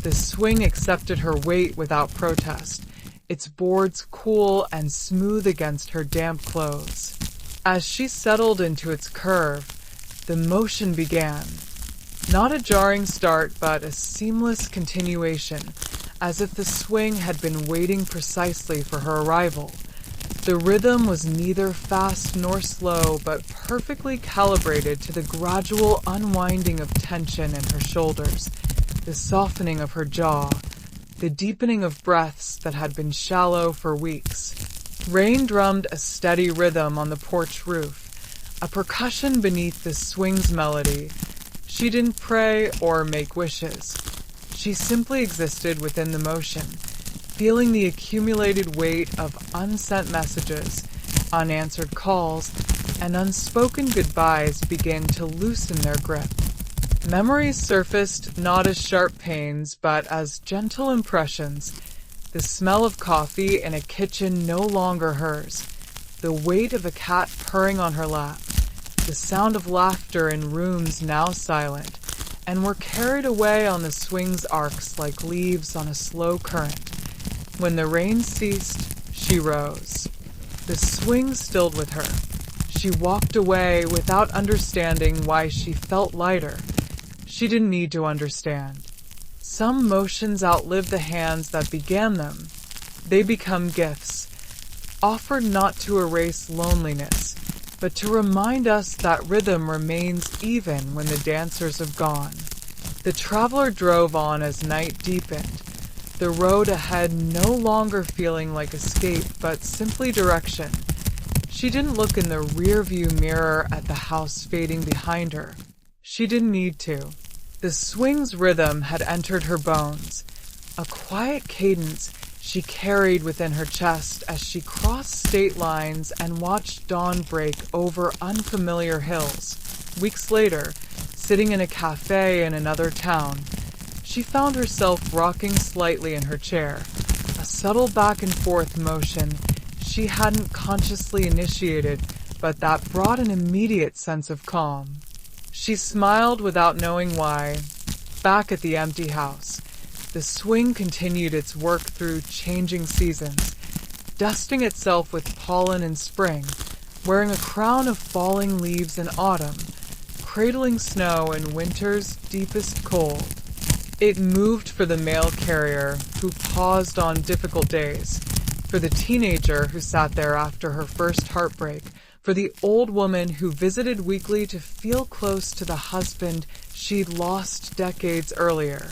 The swing accepted her weight without protest, its boards cool and smooth against her damp clothes. As she settled into its curve, the motion began. Not a jarring start, but a seamless continuation, as if the swing had been waiting precisely for her arrival. The rhythm was neither fast nor slow, but perfectly calibrated to the gradual unwinding of tension in her shoulders, the softening of her jaw, the deepening of breaths that had been shallow for weeks. Rain drummed a steady rhythm on the porch roof, a percussion beneath the swing's melody. She didn't pray or make wishes. She simply existed within the motion, feeling the accumulated weight of unsent messages, unanswered calls, and unspoken goodbyes begin to loosen their grip. Memories surfaced not as sharp pains, but as gentle impressions. The smell of coffee in a kitchen no longer hers, the weight of a cat purring on her lap, the sound of laughter in rooms now silent, and were carried away on the swing's arcs like leaves on a slow current. When the rain ceased, she rose. The swing stilled with her. She walked away without understanding why she felt lighter. She didn't need to understand. Some motions outlive the hands that began them. They become gifts, offered not to erase loneliness, but to remind us that rhythm remains even when the dancers have gone. The traveler drove on as night deepened, the road ahead no longer feeling like escape, but simply direction. She didn't look in the rearview mirror at the house fading behind her. She didn't need to. The swing's rhythm had entered her bones, a quiet cadence she carried within her chest as she crossed state lines and watched dawn break over unfamiliar hills. Weeks later, sitting in a cafe in another town, she found herself rocking slightly in her chair, a subtle back and forth motion she hadn't consciously initiated, but that brought an immediate sense of calm. She smiled without knowing why. Back at the empty house, the swing continued its work through changing seasons, dusting itself with pollen in spring, wearing a crown of falling leaves in autumn, cradling snow in winter's deepest cold. It moved for the mail carrier who paused on difficult days, for the teenager who sat there after her first heartbreak, for the old woman who visited weekly to feel close to the husband she'd lost decades earlier.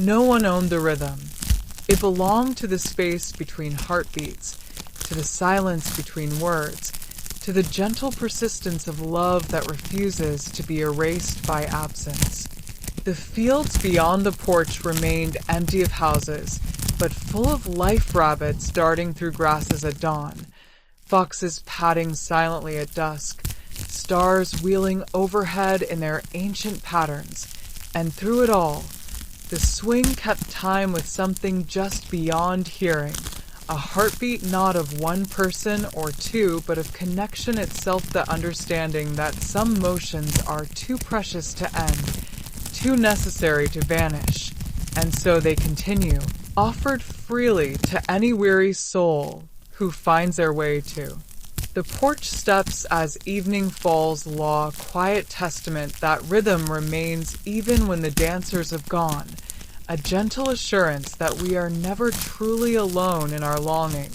No one owned the rhythm. It belonged to the space between heartbeats, to the silence between words, to the gentle persistence of love that refuses to be erased by absence. The fields beyond the porch remained empty of houses, but full of life rabbits darting through grasses at dawn, foxes padding silently at dusk, stars wheeling overhead in their ancient patterns, and through it all, the swing kept time with something just beyond hearing, a heartbeat not of one person or two, but of connection itself, the understanding that some motions are too precious to end, too necessary to vanish, and so they continue, offered freely to any weary soul who finds their way to. The porch steps as evening falls law, quiet testament that rhythm remains even when the dancers have gone, a gentle assurance that we are never truly alone in our longing.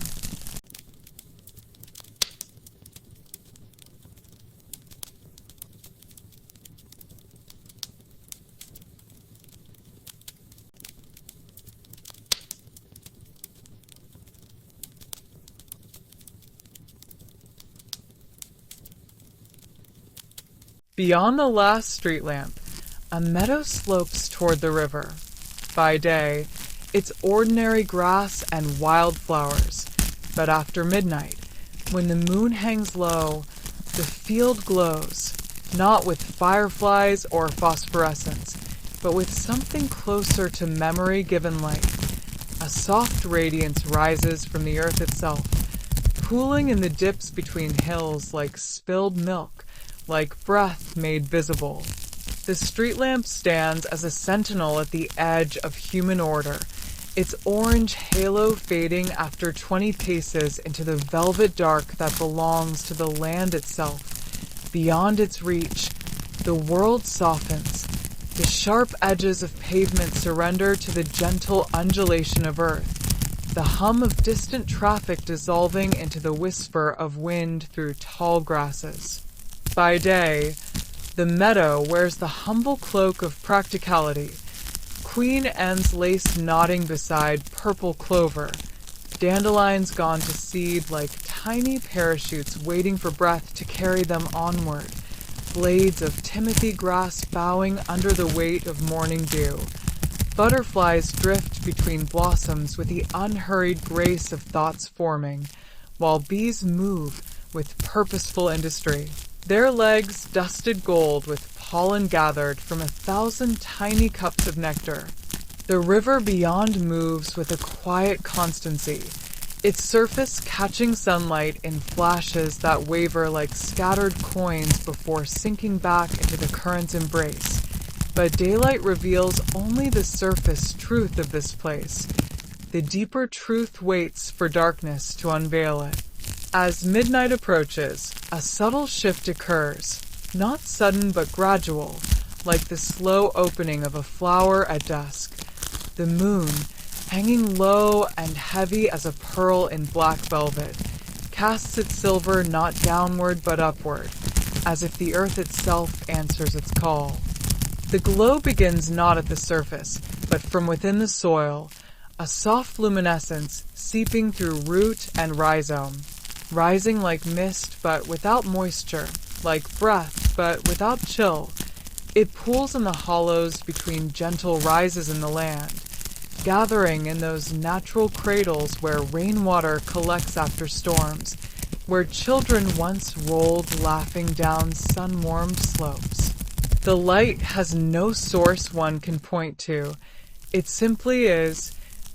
Beyond the last street lamp, a meadow slopes toward the river. By day, it's ordinary grass and wildflowers, but after midnight, when the moon hangs low, the field glows, not with fireflies or phosphorescence, but with something closer to memory-given light. A soft radiance rises from the earth itself, pooling in the dips between hills like spilled milk, like breath made visible. The street lamp stands as a sentinel at the edge of human order, its orange halo fading after 20 paces into the velvet dark that belongs to the land itself. Beyond its reach, the world softens. The sharp edges of pavement surrender to the gentle undulation of earth, the hum of distant traffic dissolving into the whisper of wind through tall grasses. By day, the meadow wears the humble cloak of practicality, queen ends lace nodding beside purple clover, dandelions gone to seed like tiny parachutes waiting for breath to carry them onward, blades of timothy grass bowing under the weight of morning dew. Butterflies drift between blossoms with the unhurried grace of thoughts forming, while bees move with purposeful industry. Their legs dusted gold with pollen gathered from 1,000 tiny cups of nectar. The river beyond moves with a quiet constancy, its surface catching sunlight in flashes that waver like scattered coins before sinking back into the current's embrace. But daylight reveals only the surface truth of this place. The deeper truth waits for darkness to unveil it. As midnight approaches, a subtle shift occurs, not sudden but gradual, like the slow opening of a flower at dusk. The moon, hanging low and heavy as a pearl in black velvet, casts its silver not downward but upward, as if the earth itself answers its call. The glow begins not at the surface, but from within the soil, a soft luminescence seeping through root and rhizome, rising like mist but without moisture, like breath but without chill. It pools in the hollows between gentle rises in the land, gathering in those natural cradles where rainwater collects after storms, where children once rolled laughing down sun-warmed slopes. The light has no source one can point to. It simply is,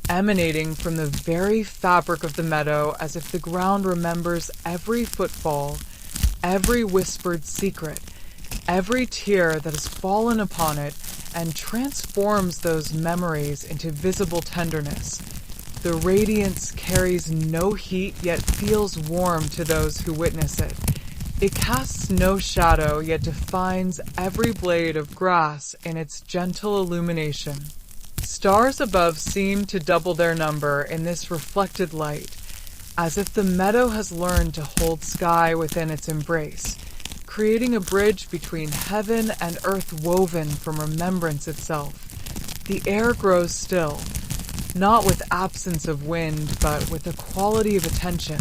emanating from the very fabric of the meadow, as if the ground remembers every footfall, every whispered secret, every tear that has fallen upon it, and transforms those memories into visible tenderness. The radiance carries no heat, yet feels warm to those who witness it. It casts no shadow, yet defines every blade of grass in its gentle illumination. Stars above seem to double their number in this reflected light, as if the meadow has learned to hold sky within its embrace, creating a bridge between heaven and earth woven from remembrance itself. The air grows still, not with absence of wind, but with a quality of attention,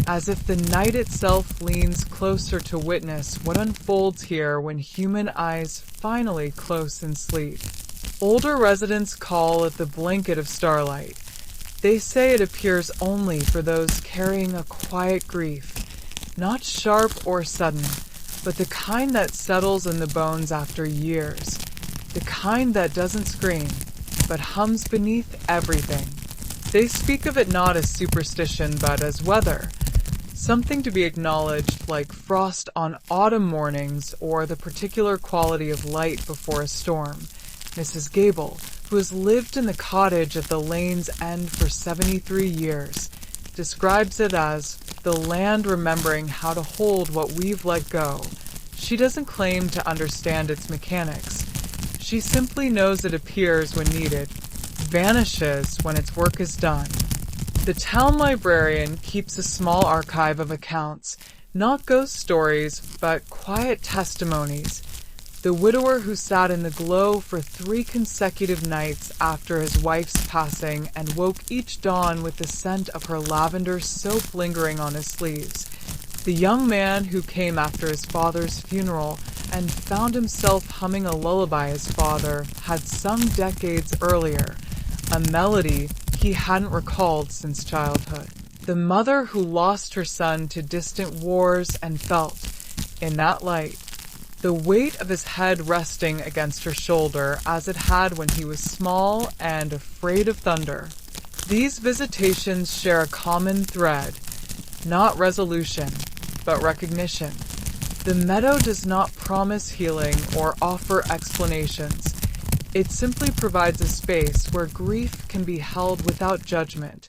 as if the night itself leans closer to witness what unfolds here when human eyes finally close in sleep. Older residents call it the blanket of starlight. They say it appears only for those carrying a quiet grief, not sharp or sudden, but the kind that settles in the bones after years, the kind that doesn't scream, but hums beneath everything. They speak of it not as superstition, but as weather, something to be acknowledged like frost on autumn mornings or the particular quality of light before a storm. Mrs. Gable, who has lived in the cottage at the lane's end for 73 years, describes it as the land remembering how to hold what we've let go. She doesn't claim to understand its mechanics. She simply knows it appears when needed, vanishes when its work is done. The town librarian keeps a small archive of accounts, not ghost stories, but quiet testimonies. The widower who sat in the glow for 3 consecutive nights after his wife's passing and woke each dawn with the scent of her lavender soap lingering on his sleeves. The young man who came after his father's funeral and found himself humming a lullaby his father had sung decades earlier, a melody he hadn't recalled since childhood. The mother who lost her son to distant wars and felt, in that light, the weight of his head resting against her shoulder as it had when he was small and afraid of thunder. These visitations share a common thread, not resolution, but recognition. The meadow does not promise healing or offer explanations. It simply provides a space where grief can be held without judgment,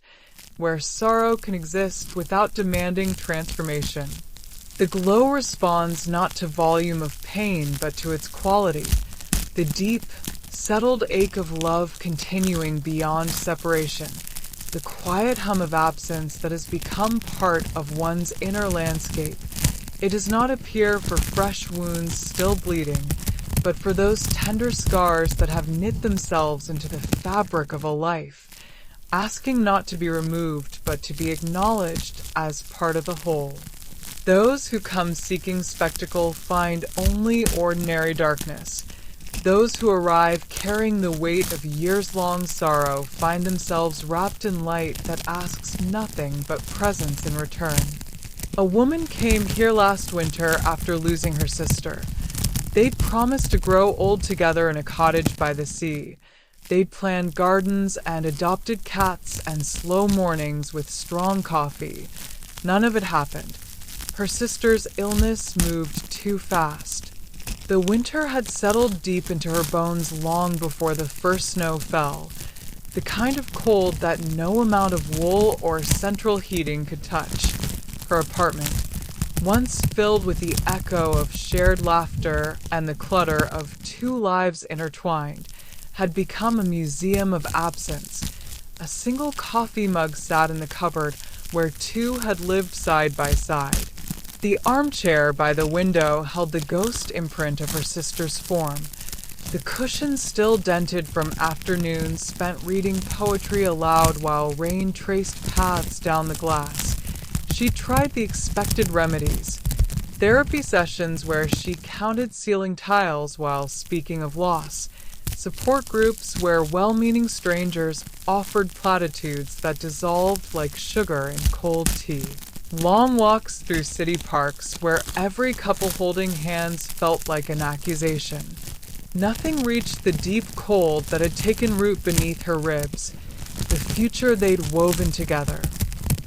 where sorrow can exist without demanding transformation. The glow responds not to volume of pain, but to its quality, the deep, settled ache of love continuing beyond separation, the quiet hum of absence that has become part of one's inner landscape. It does not appear for fresh wounds still bleeding, but for those tender scars that have knit themselves into the fabric of a life, asking not to be removed, but to be acknowledged as part of the whole. Those who come seeking spectacle find only ordinary darkness. Those who arrive carrying the weight of years-long sorrow find themselves wrapped in light that asks nothing but presence in return. A woman came here last winter after losing her sister. They'd promised to grow old together in a cottage by the sea. They'd planned gardens and adopted cats and slow mornings with strong coffee. None of it happened. Her sister's illness moved too fast. The winter had settled deep into her bones long before the first snow fell, the kind of cold that no amount of wool or central heating could touch. Her apartment, once filled with the echo of shared laughter and the clutter of two lives intertwined, had become a museum of absence. A single coffee mug sat in the cupboard where two had lived side by side. The armchair by the window held the ghost imprint of her sister's form, the cushion still dented from afternoons spent reading poetry aloud while rain traced paths down the glass. She tried the expected remedies, therapy sessions where she counted ceiling tiles while speaking of loss, support groups where well-meaning strangers offered platitudes that dissolved like sugar in cold tea. Long walks through city parks where every couple holding hands felt like an accusation. Nothing reached the deep cold that had taken root beneath her ribs, the future they'd woven together.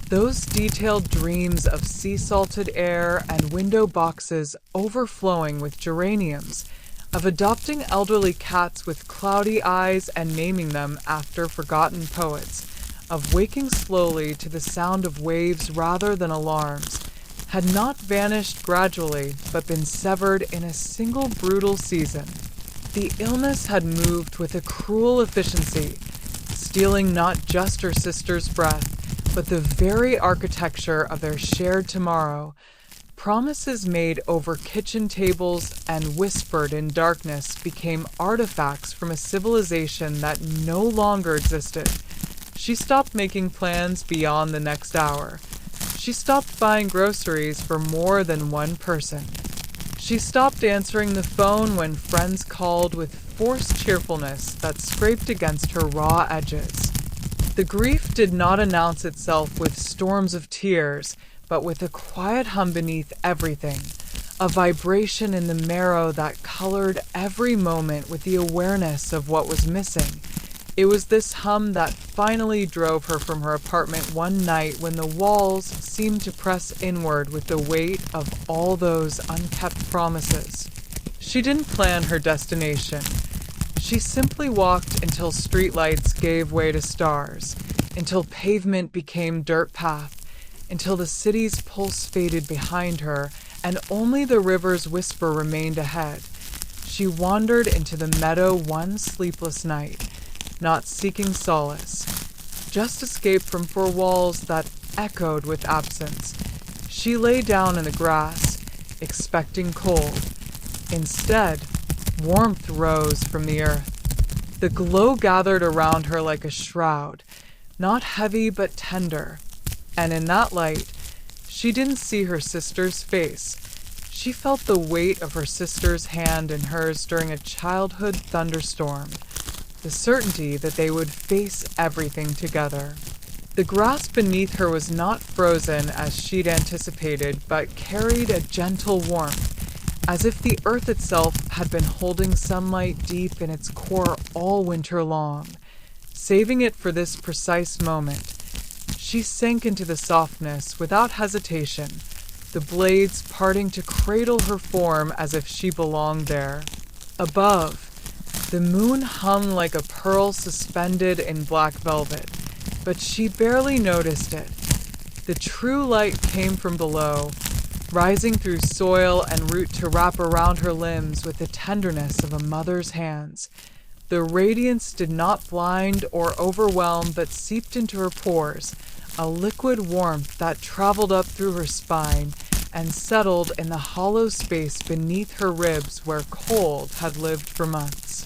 Those detailed dreams of sea-salted air and window boxes overflowing with geraniums, of adopting elderly cats with cloudy eyes and naming them after forgotten poets, of waking slowly to the sound of waves rather than alarms, had not vanished gradually but been severed in a single brutal season. The illness had moved with a cruel efficiency, stealing not just her sister's breath, but the very architecture of their shared tomorrow. Promises made over kitchen tables and whispered in darkness became artifacts from a civilization that no longer existed. She stopped making plans beyond the next hour. She stopped buying groceries for more than one person. She stopped answering the phone when friends called with forced cheerfulness that scraped against her raw edges. The grief did not announce itself with storms of tears, but with a quiet hum beneath everything, a vibration in the marrow that colored every moment with the awareness of what was missing. It was this hum that finally drove her from her apartment one night when the walls seemed to press inward with the weight of all those unkept promises. She didn't plan her destination. She simply walked until streetlights gave way to stars, until pavement became dirt path, until the city's pulse faded behind her and only the river's whisper remained ahead. She wandered into the meadow one sleepless night, not seeking solace, just escape from four walls that echoed with absence. She lay down in the grass, expecting cold. Instead, warmth rose from the earth. The glow gathered around her like a shroud, not heavy but tender. And in that light, she didn't see her sister's face. She felt the weight of her sister's hand in hers during a childhood thunderstorm, the certainty that they would face everything together. The grass beneath her was not frozen as she'd anticipated, but carried a gentle warmth, as if the earth itself had been holding sunlight deep in its core all winter long, saving it for this precise moment. She sank into the softness without hesitation, the blades parting to cradle her form as if she belonged there. Above, the moon hung like a pearl suspended in black velvet, but she barely noticed it. The true light came from below, rising through soil and root to wrap around her limbs with the tenderness of a mother's hands. The radiance did not blind or overwhelm, but seeped into her pores, a liquid warmth that traveled up through her spine and settled in the hollow space beneath her ribs where cold had lived for months.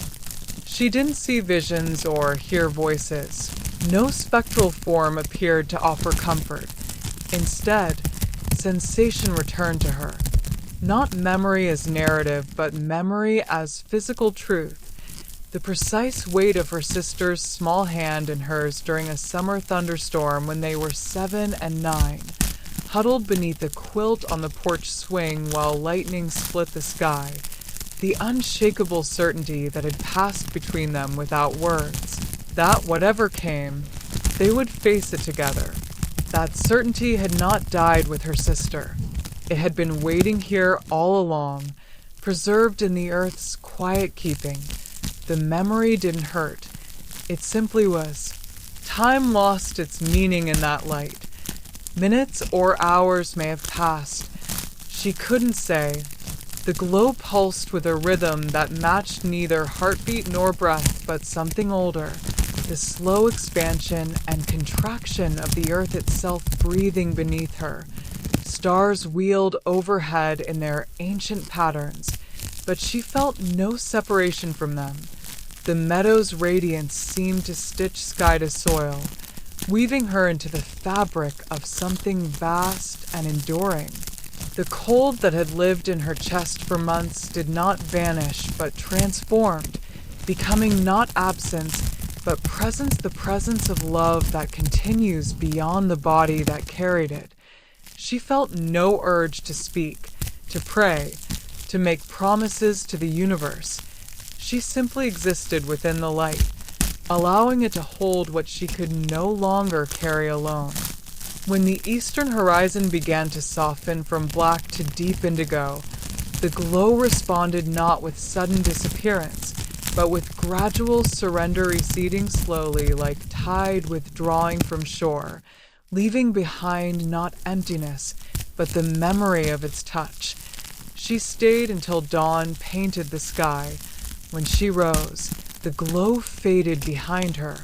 She didn't see visions or hear voices. No spectral form appeared to offer comfort. Instead, sensation returned to her. Not memory as narrative, but memory as physical truth. The precise weight of her sister's small hand in hers during a summer thunderstorm when they were 7 and 9, huddled beneath a quilt on the porch swing while lightning split the sky, the unshakable certainty that had passed between them without words, that whatever came, they would face it together. That certainty had not died with her sister. It had been waiting here all along, preserved in the earth's quiet keeping. The memory didn't hurt. It simply was. Time lost its meaning in that light. Minutes or hours may have passed. She couldn't say. The glow pulsed with a rhythm that matched neither heartbeat nor breath, but something older, the slow expansion and contraction of the earth itself breathing beneath her. Stars wheeled overhead in their ancient patterns, but she felt no separation from them. The meadow's radiance seemed to stitch sky to soil, weaving her into the fabric of something vast and enduring. The cold that had lived in her chest for months did not vanish, but transformed, becoming not absence, but presence, the presence of love that continues beyond the body that carried it. She felt no urge to speak, to pray, to make promises to the universe. She simply existed within the light, allowing it to hold what she could no longer carry alone. When the eastern horizon began to soften from black to deep indigo, the glow responded not with sudden disappearance, but with gradual surrender, receding slowly like tide withdrawing from shore, leaving behind not emptiness, but the memory of its touch. She stayed until dawn painted the sky. When she rose, the glow faded behind her,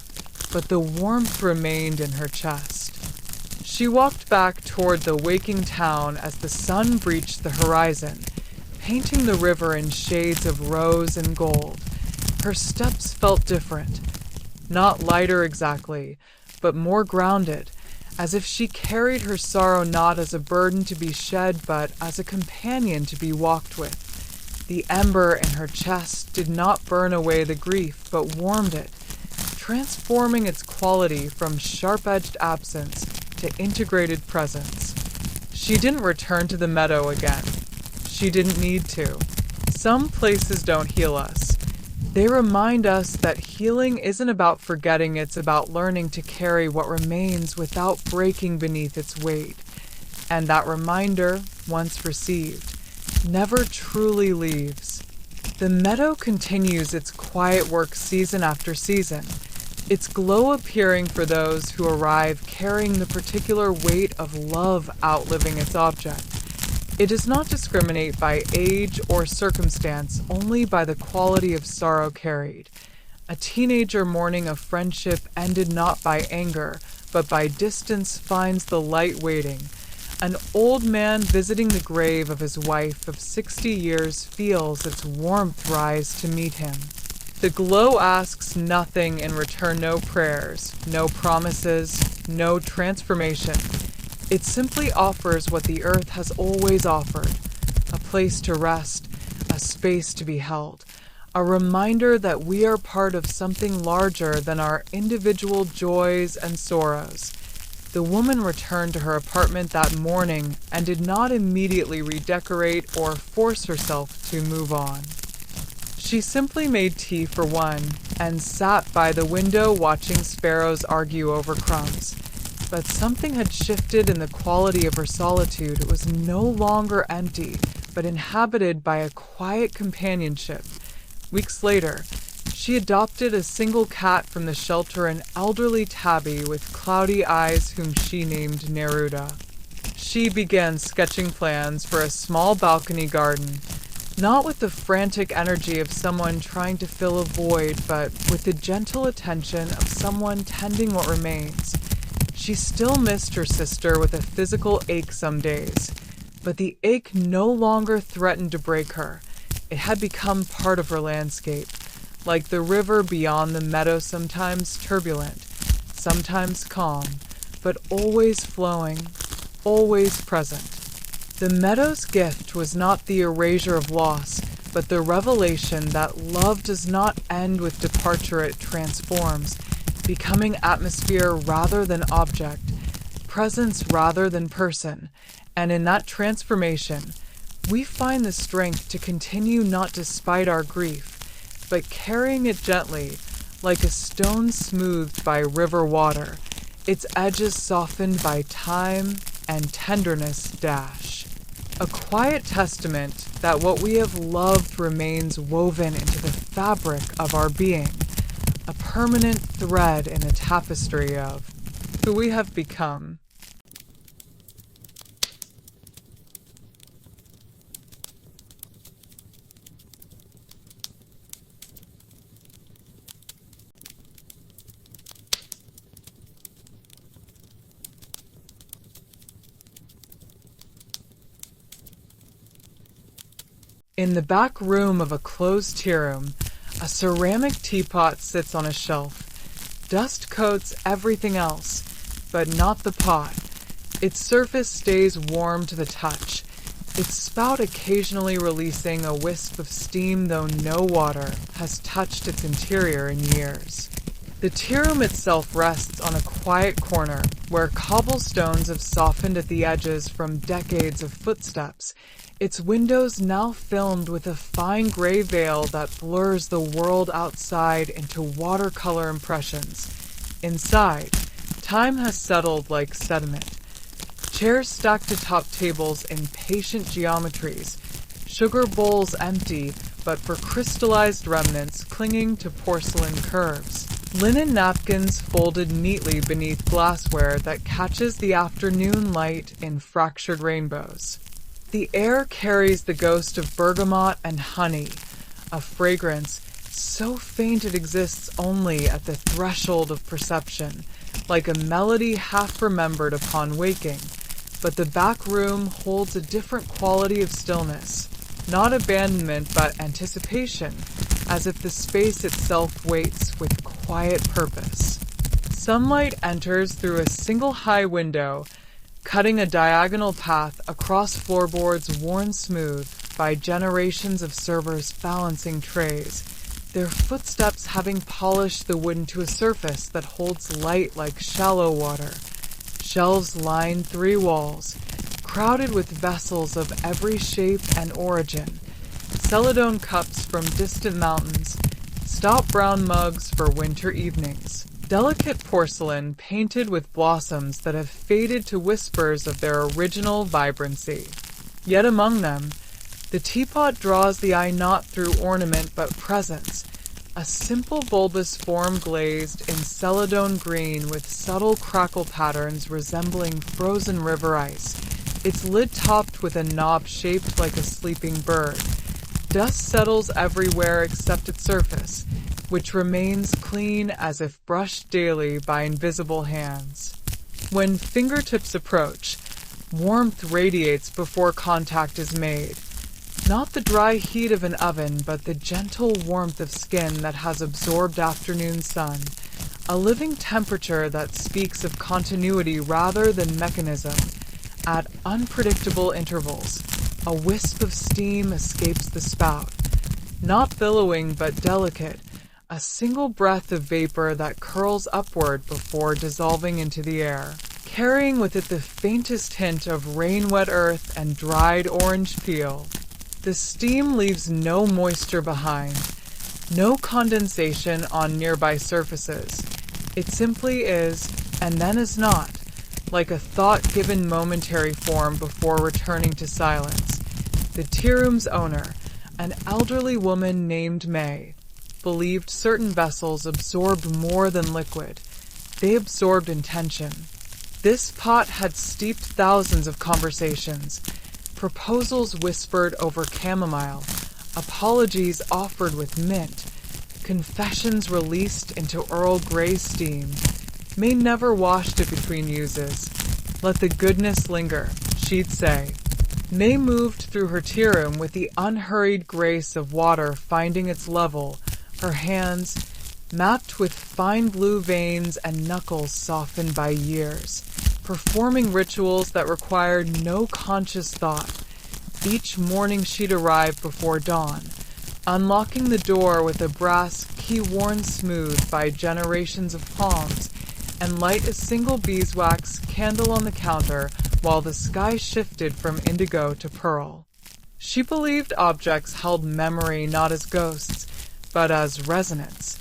but the warmth remained in her chest. She walked back toward the waking town as the sun breached the horizon, painting the river in shades of rose and gold. Her steps felt different, not lighter exactly, but more grounded, as if she carried her sorrow not as a burden to be shed, but as a companion to be walked with. The ember in her chest did not burn away the grief, but warmed it, transforming its quality from sharp-edged absence to integrated presence. She didn't return to the meadow again. She didn't need to. Some places don't heal us. They remind us that healing isn't about forgetting, it's about learning to carry what remains without breaking beneath its weight. And that reminder, once received, never truly leaves. The meadow continues its quiet work season after season, its glow appearing for those who arrive carrying the particular weight of love outliving its object. It does not discriminate by age or circumstance, only by the quality of sorrow carried. A teenager mourning a friendship ended not by anger, but by distance finds the light waiting. An old man visiting the grave of his wife of 60 years feels its warmth rise to meet him. The glow asks nothing in return, no prayers, no promises, no transformation. It simply offers what the earth has always offered, a place to rest, a space to be held, a reminder that we are part of something larger than our individual joys and sorrows. The woman returned to her apartment that morning and did not immediately redecorate or force herself to move on. She simply made tea for one and sat by the window watching sparrows argue over crumbs. But something had shifted in the quality of her solitude. It was no longer empty, but inhabited by a quiet companionship. Weeks later, she adopted a single cat from the shelter, an elderly tabby with cloudy eyes whom she named Neruda. She began sketching plans for a small balcony garden, not with the frantic energy of someone trying to fill a void, but with the gentle attention of someone tending what remains. She still missed her sister with a physical ache some days, but the ache no longer threatened to break her. It had become part of her landscape, like the river beyond the meadow, sometimes turbulent, sometimes calm, but always flowing, always present. The meadow's gift was not the erasure of loss, but the revelation that love does not end with departure, it transforms, becoming atmosphere rather than object, presence rather than person, and in that transformation, we find the strength to continue not despite our grief, but carrying it gently, like a stone smoothed by river water, its edges softened by time and tenderness dash. A quiet testament that what we have loved remains woven into the fabric of our being, a permanent thread in a tapestry of who we have become. In the back room of a closed tea room, a ceramic teapot sits on a shelf. Dust coats everything else, but not the pot. Its surface stays warm to the touch, its spout occasionally releasing a wisp of steam though no water has touched its interior in years. The tea room itself rests on a quiet corner where cobblestones have softened at the edges from decades of footsteps, its windows now filmed with a fine gray veil that blurs the world outside into watercolor impressions. Inside, time has settled like sediment. Chairs stacked atop tables in patient geometries, sugar bowls empty but for crystallized remnants clinging to porcelain curves. Linen napkins folded neatly beneath glassware that catches the afternoon light in fractured rainbows. The air carries the ghost of bergamot and honey, a fragrance so faint it exists only at the threshold of perception, like a melody half remembered upon waking. But the back room holds a different quality of stillness, not abandonment but anticipation, as if the space itself waits with quiet purpose. Sunlight enters through a single high window, cutting a diagonal path across floorboards worn smooth by generations of servers balancing trays, their footsteps having polished the wood into a surface that holds light like shallow water. Shelves line 3 walls, crowded with vessels of every shape and origin, celadone cups from distant mountains, stout brown mugs for winter evenings, delicate porcelain painted with blossoms that have faded to whispers of their original vibrancy. Yet among them, the teapot draws the eye not through ornament but presence, a simple bulbous form glazed in celadone green with subtle crackle patterns resembling frozen river ice, its lid topped with a knob shaped like a sleeping bird. Dust settles everywhere except its surface, which remains clean as if brushed daily by invisible hands. When fingertips approach, warmth radiates before contact is made. Not the dry heat of an oven, but the gentle warmth of skin that has absorbed afternoon sun, a living temperature that speaks of continuity rather than mechanism. At unpredictable intervals, a wisp of steam escapes the spout, not billowing but delicate, a single breath of vapor that curls upward before dissolving into the air, carrying with it the faintest hint of rain-wet earth and dried orange peel. The steam leaves no moisture behind, no condensation on nearby surfaces. It simply is, and then is not, like a thought-given momentary form before returning to silence. The tea room's owner, an elderly woman named May, believed certain vessels absorbed more than liquid. They absorbed intention. This pot had steeped thousands of conversations, proposals whispered over chamomile, apologies offered with mint, confessions released into Earl Grey steam. May never washed it between uses. Let the goodness linger, she'd say. May moved through her tea room with the unhurried grace of water finding its level, her hands, mapped with fine blue veins and knuckles softened by years, performing rituals that required no conscious thought. Each morning she'd arrive before dawn, unlocking the door with a brass key worn smooth by generations of palms, and light a single beeswax candle on the counter while the sky shifted from indigo to pearl. She believed objects held memory not as ghosts, but as resonance.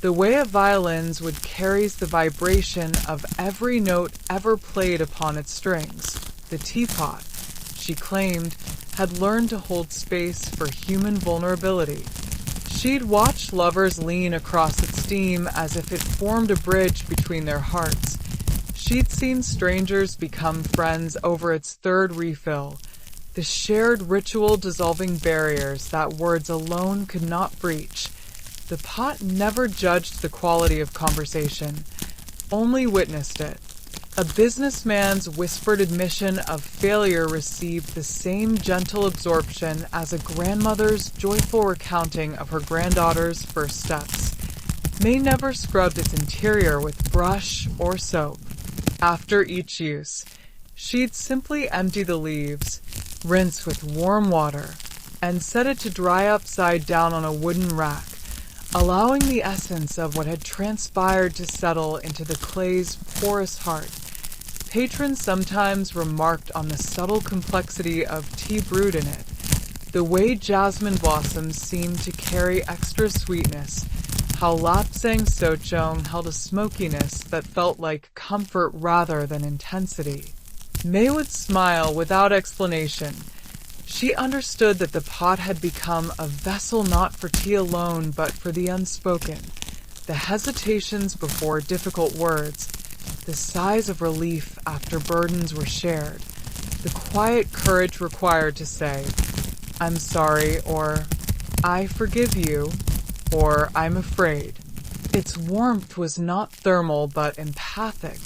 The way of violins would carries the vibration of every note ever played upon its strings. The teapot, she claimed, had learned to hold space for human vulnerability. She'd watched lovers lean across its steam as if it formed a bridge between their hearts. She'd seen strangers become friends over its third refill, the shared ritual dissolving barriers that words alone could not breach. The pot never judged the quality of conversation, only witnessed it. A businessman's whispered admission of failure received the same gentle absorption as a grandmother's joyful recounting of her granddaughter's first steps. May never scrubbed its interior with brush or soap. After each use, she'd simply empty the leaves, rinse with warm water, and set it to dry upside down on a wooden rack, allowing the essence of what had transpired to settle into the clay's porous heart. Patrons sometimes remarked on the subtle complexity of tea brewed in it, the way jasmine blossoms seemed to carry extra sweetness, how lapsang souchong held a smokiness that felt like comfort rather than intensity. May would smile without explanation. She understood that the pot had become a vessel not for tea alone, but for the unspoken, the hesitations before difficult words, the sighs of relief after burdens were shared, the quiet courage required to say, "I'm sorry," or "I forgive you," or "I'm afraid." Its warmth was not thermal but empathic,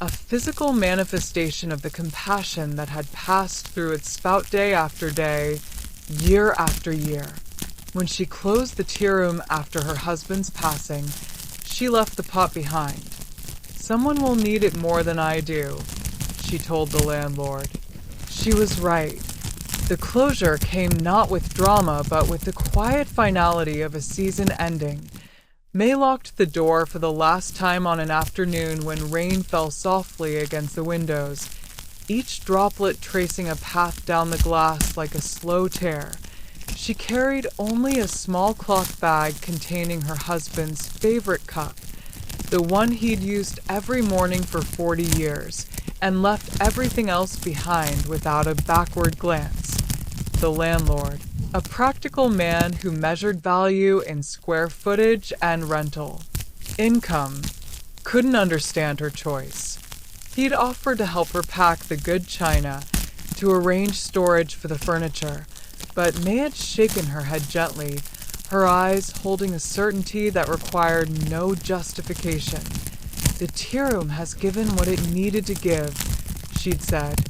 a physical manifestation of the compassion that had passed through its spout day after day, year after year. When she closed the tea room after her husband's passing, she left the pot behind. "Someone will need it more than I do," she told the landlord. She was right. The closure came not with drama, but with the quiet finality of a season ending. May locked the door for the last time on an afternoon when rain fell softly against the windows, each droplet tracing a path down the glass like a slow tear. She carried only a small cloth bag containing her husband's favorite cup, the one he'd used every morning for 40 years, and left everything else behind without a backward glance. The landlord, a practical man who measured value in square footage and rental income, couldn't understand her choice. He'd offered to help her pack the good china, to arrange storage for the furniture, but May had shaken her head gently, her eyes holding a certainty that required no justification. "The tea room has given what it needed to give," she'd said.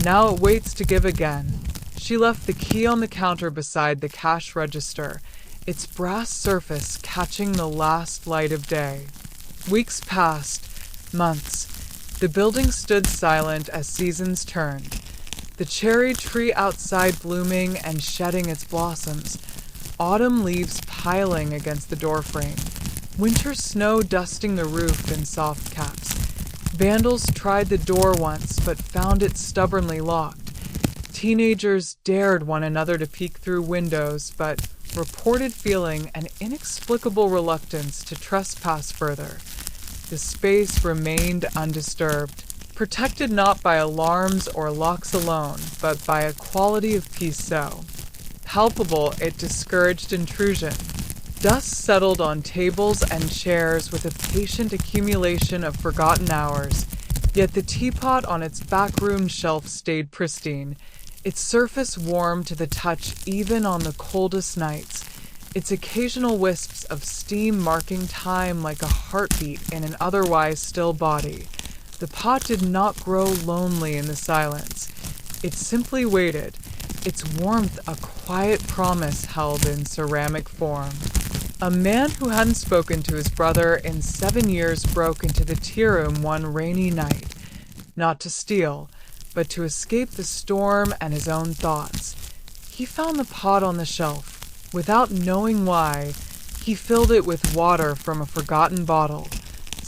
"Now it waits to give again." She left the key on the counter beside the cash register, its brass surface catching the last light of day. Weeks passed, months. The building stood silent as seasons turned, the cherry tree outside blooming and shedding its blossoms, autumn leaves piling against the doorframe, winter snow dusting the roof in soft caps. Vandals tried the door once but found it stubbornly locked. Teenagers dared one another to peek through windows but reported feeling an inexplicable reluctance to trespass further. The space remained undisturbed, protected not by alarms or locks alone, but by a quality of peace so palpable it discouraged intrusion. Dust settled on tables and chairs with a patient accumulation of forgotten hours, yet the teapot on its backroom shelf stayed pristine, its surface warm to the touch even on the coldest nights, its occasional wisps of steam marking time like a heartbeat in an otherwise still body. The pot did not grow lonely in the silence. It simply waited, its warmth a quiet promise held in ceramic form. A man who hadn't spoken to his brother in 7 years broke into the tea room one rainy night, not to steal, but to escape the storm and his own thoughts. He found the pot on the shelf. Without knowing why, he filled it with water from a forgotten bottle.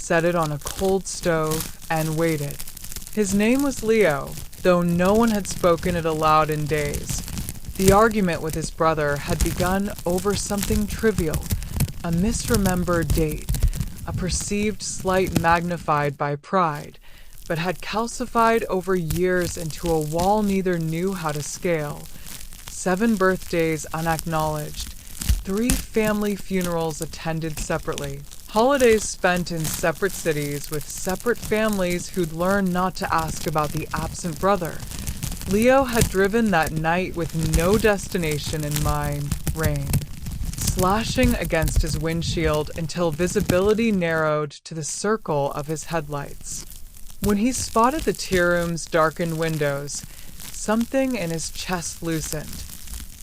set it on a cold stove, and waited. His name was Leo, though no one had spoken it aloud in days. The argument with his brother had begun over something trivial, a misremembered date, a perceived slight magnified by pride, but had calcified over years into a wall neither knew how to scale. 7 birthdays unacknowledged, 3 family funerals attended separately, holidays spent in separate cities with separate families who'd learned not to ask about the absent brother. Leo had driven that night with no destination in mind, rain, slashing against his windshield until visibility narrowed to the circle of his headlights. When he spotted the tea room's darkened windows, something in his chest loosened.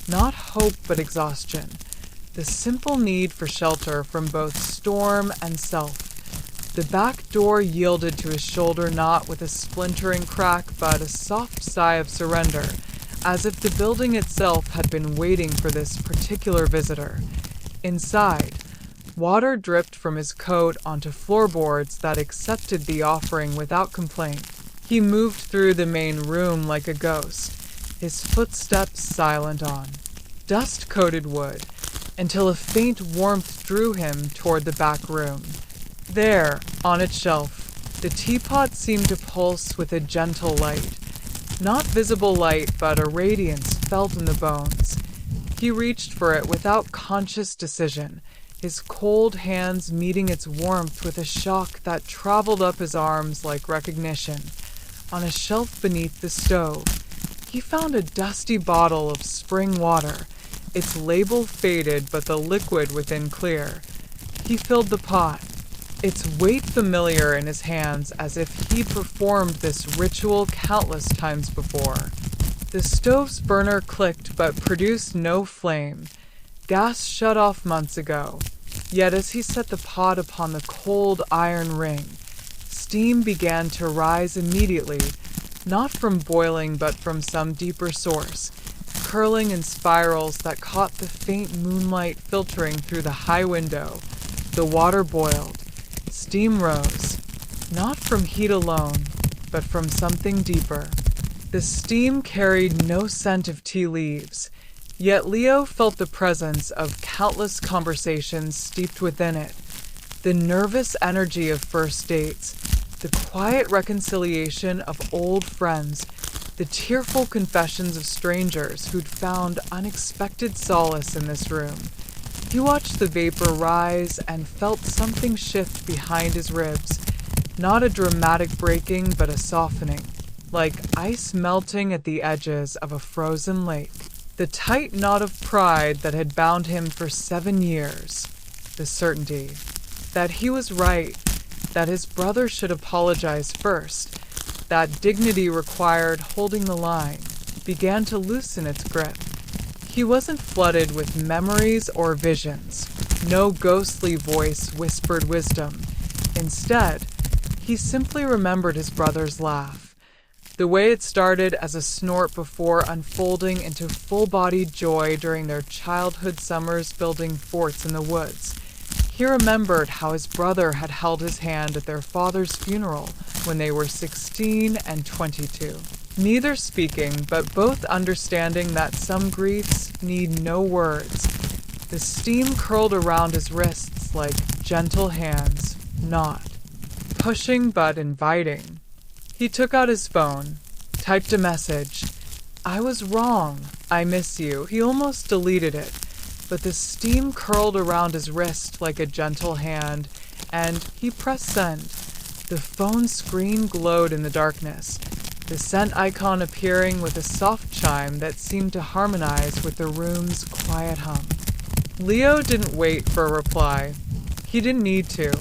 Not hope but exhaustion, the simple need for shelter from both storm and self. The back door yielded to his shoulder not with a splintering crack but a soft sigh of surrender, as if the building itself had been waiting for this particular visitor. Inside, water dripped from his coat onto floorboards that accepted the offering without complaint. He moved through the main room like a ghost, his footsteps silent on dust-coated wood, until a faint warmth drew him toward the back room. There, on its shelf, the teapot seemed to pulse with a gentle light. Not visible light, but a radiance felt in the bones. He reached for it without conscious decision, his cold hands meeting its warmth with a shock that traveled up his arms like recognition. On a shelf beneath the stove, he found a dusty bottle of spring water, its label faded but the liquid within clear. He filled the pot, its weight familiar in his hands as if he'd performed this ritual countless times before. The stove's burner clicked but produced no flame. Gas shut off months ago. Yet as he set the pot upon the cold iron ring, steam began to rise immediately, not from boiling but from some deeper source, curling in spirals that caught the faint moonlight filtering through the high window. The water boiled. Steam rose, not from heat alone, but from something deeper. The steam carried no scent of tea leaves, yet Leo felt the presence of countless conversations steeped within it. The nervous energy of first dates, the quiet reconciliation of old friends, the tearful confessions of strangers who'd found unexpected solace in this room. He watched the vapor rise and felt something shift behind his ribs, not a dramatic breaking but a softening, like ice melting at the edges of a frozen lake. The tight knot of pride that had bound him for 7 years, the certainty that he was right, that his brother should apologize first, that dignity required holding the line, began to loosen its grip. He wasn't flooded with memories or visions. No ghostly voice whispered wisdom. Instead, he simply remembered his brother's laugh, the way it started as a snort before unfolding into full-bodied joy during their childhood summers building forts in the woods. He remembered how his brother had held his hand at their father's funeral when they were 16 and 22. Neither speaking, but both understanding that some griefs need no words. The steam curled around his wrists like gentle hands, not pushing but inviting. He took out his phone, typed a message. "I was wrong. I miss you." He almost deleted it, but the steam curled around his wrist like a gentle hand, and he pressed send. The phone screen glowed in the darkness, the sent icon appearing with a soft chime that seemed to harmonize with the room's quiet hum. Leo didn't wait for a reply. He didn't need to.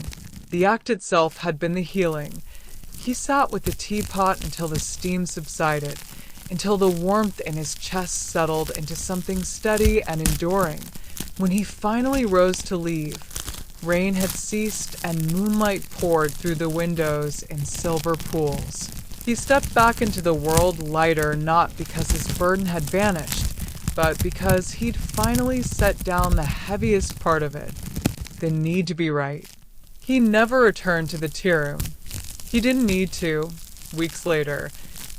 The act itself had been the healing. He sat with the teapot until the steam subsided, until the warmth in his chest settled into something steady and enduring. When he finally rose to leave, rain had ceased and moonlight poured through the windows in silver pools. He stepped back into the world lighter, not because his burden had vanished, but because he'd finally set down the heaviest part of it, the need to be right. He never returned to the tea room. He didn't need to. Weeks later,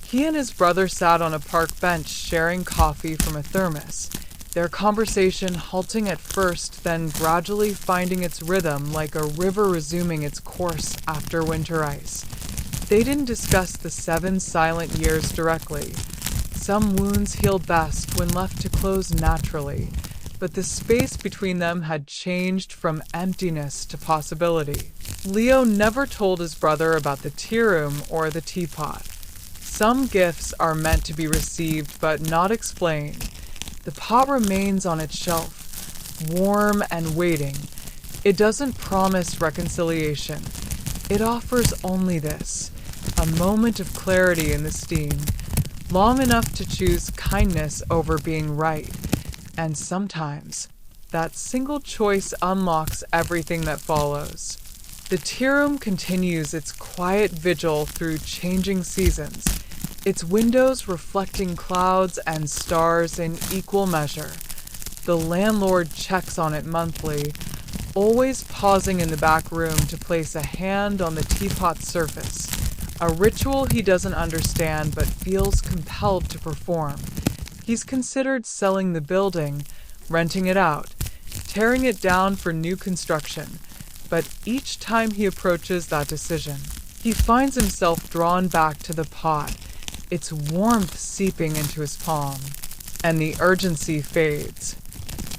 he and his brother sat on a park bench sharing coffee from a thermos, their conversation halting at first, then gradually finding its rhythm like a river resuming its course after winter ice. They didn't discuss the 7 silent years directly. Some wounds heal best when left to close naturally, but the space between them had changed from emptiness to possibility. Leo never told his brother about the tea room or the teapot. Some gifts are meant to be received but not explained. The pot remains on its shelf, warm and waiting. It doesn't promise reconciliation. It offers only this, a moment of clarity in the steam, long enough to choose kindness over being right. And sometimes, that single choice unlocks everything that follows. The tea room continues its quiet vigil through changing seasons, its windows reflecting clouds and stars in equal measure. The landlord checks on it monthly, always pausing in the back room to place a hand on the teapot's surface, a ritual he doesn't understand but feels compelled to perform. He's considered selling the building, renting it out, tearing it down for new construction, but each time he approaches that decision, he finds himself drawn back to the pot, its warmth seeping into his palm, and the urgency fades.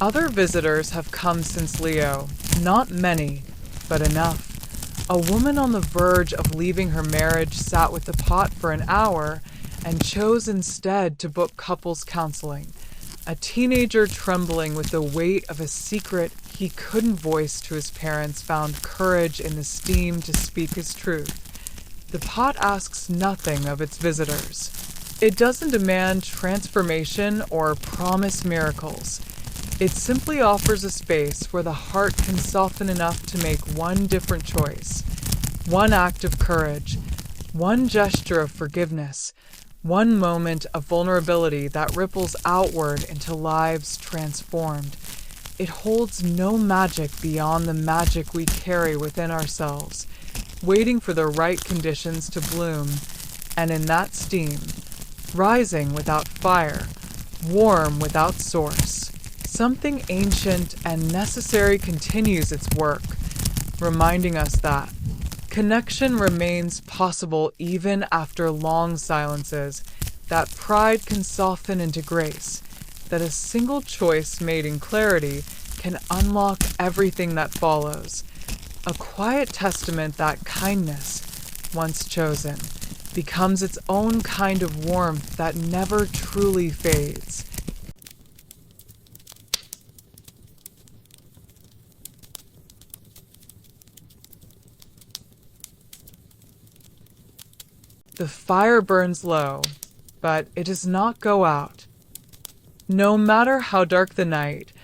Other visitors have come since Leo, not many, but enough. A woman on the verge of leaving her marriage sat with the pot for an hour and chose instead to book couples counseling. A teenager trembling with the weight of a secret he couldn't voice to his parents found courage in the steam to speak his truth. The pot asks nothing of its visitors. It doesn't demand transformation or promise miracles. It simply offers a space where the heart can soften enough to make one different choice, one act of courage, one gesture of forgiveness, one moment of vulnerability that ripples outward into lives transformed. It holds no magic beyond the magic we carry within ourselves, waiting for the right conditions to bloom, and in that steam, rising without fire, warm without source, something ancient and necessary continues its work, reminding us that connection remains possible even after long silences, that pride can soften into grace, that a single choice made in clarity can unlock everything that follows. A quiet testament that kindness, once chosen, becomes its own kind of warmth that never truly fades. The fire burns low, but it does not go out. No matter how dark the night,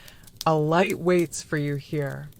a light waits for you here.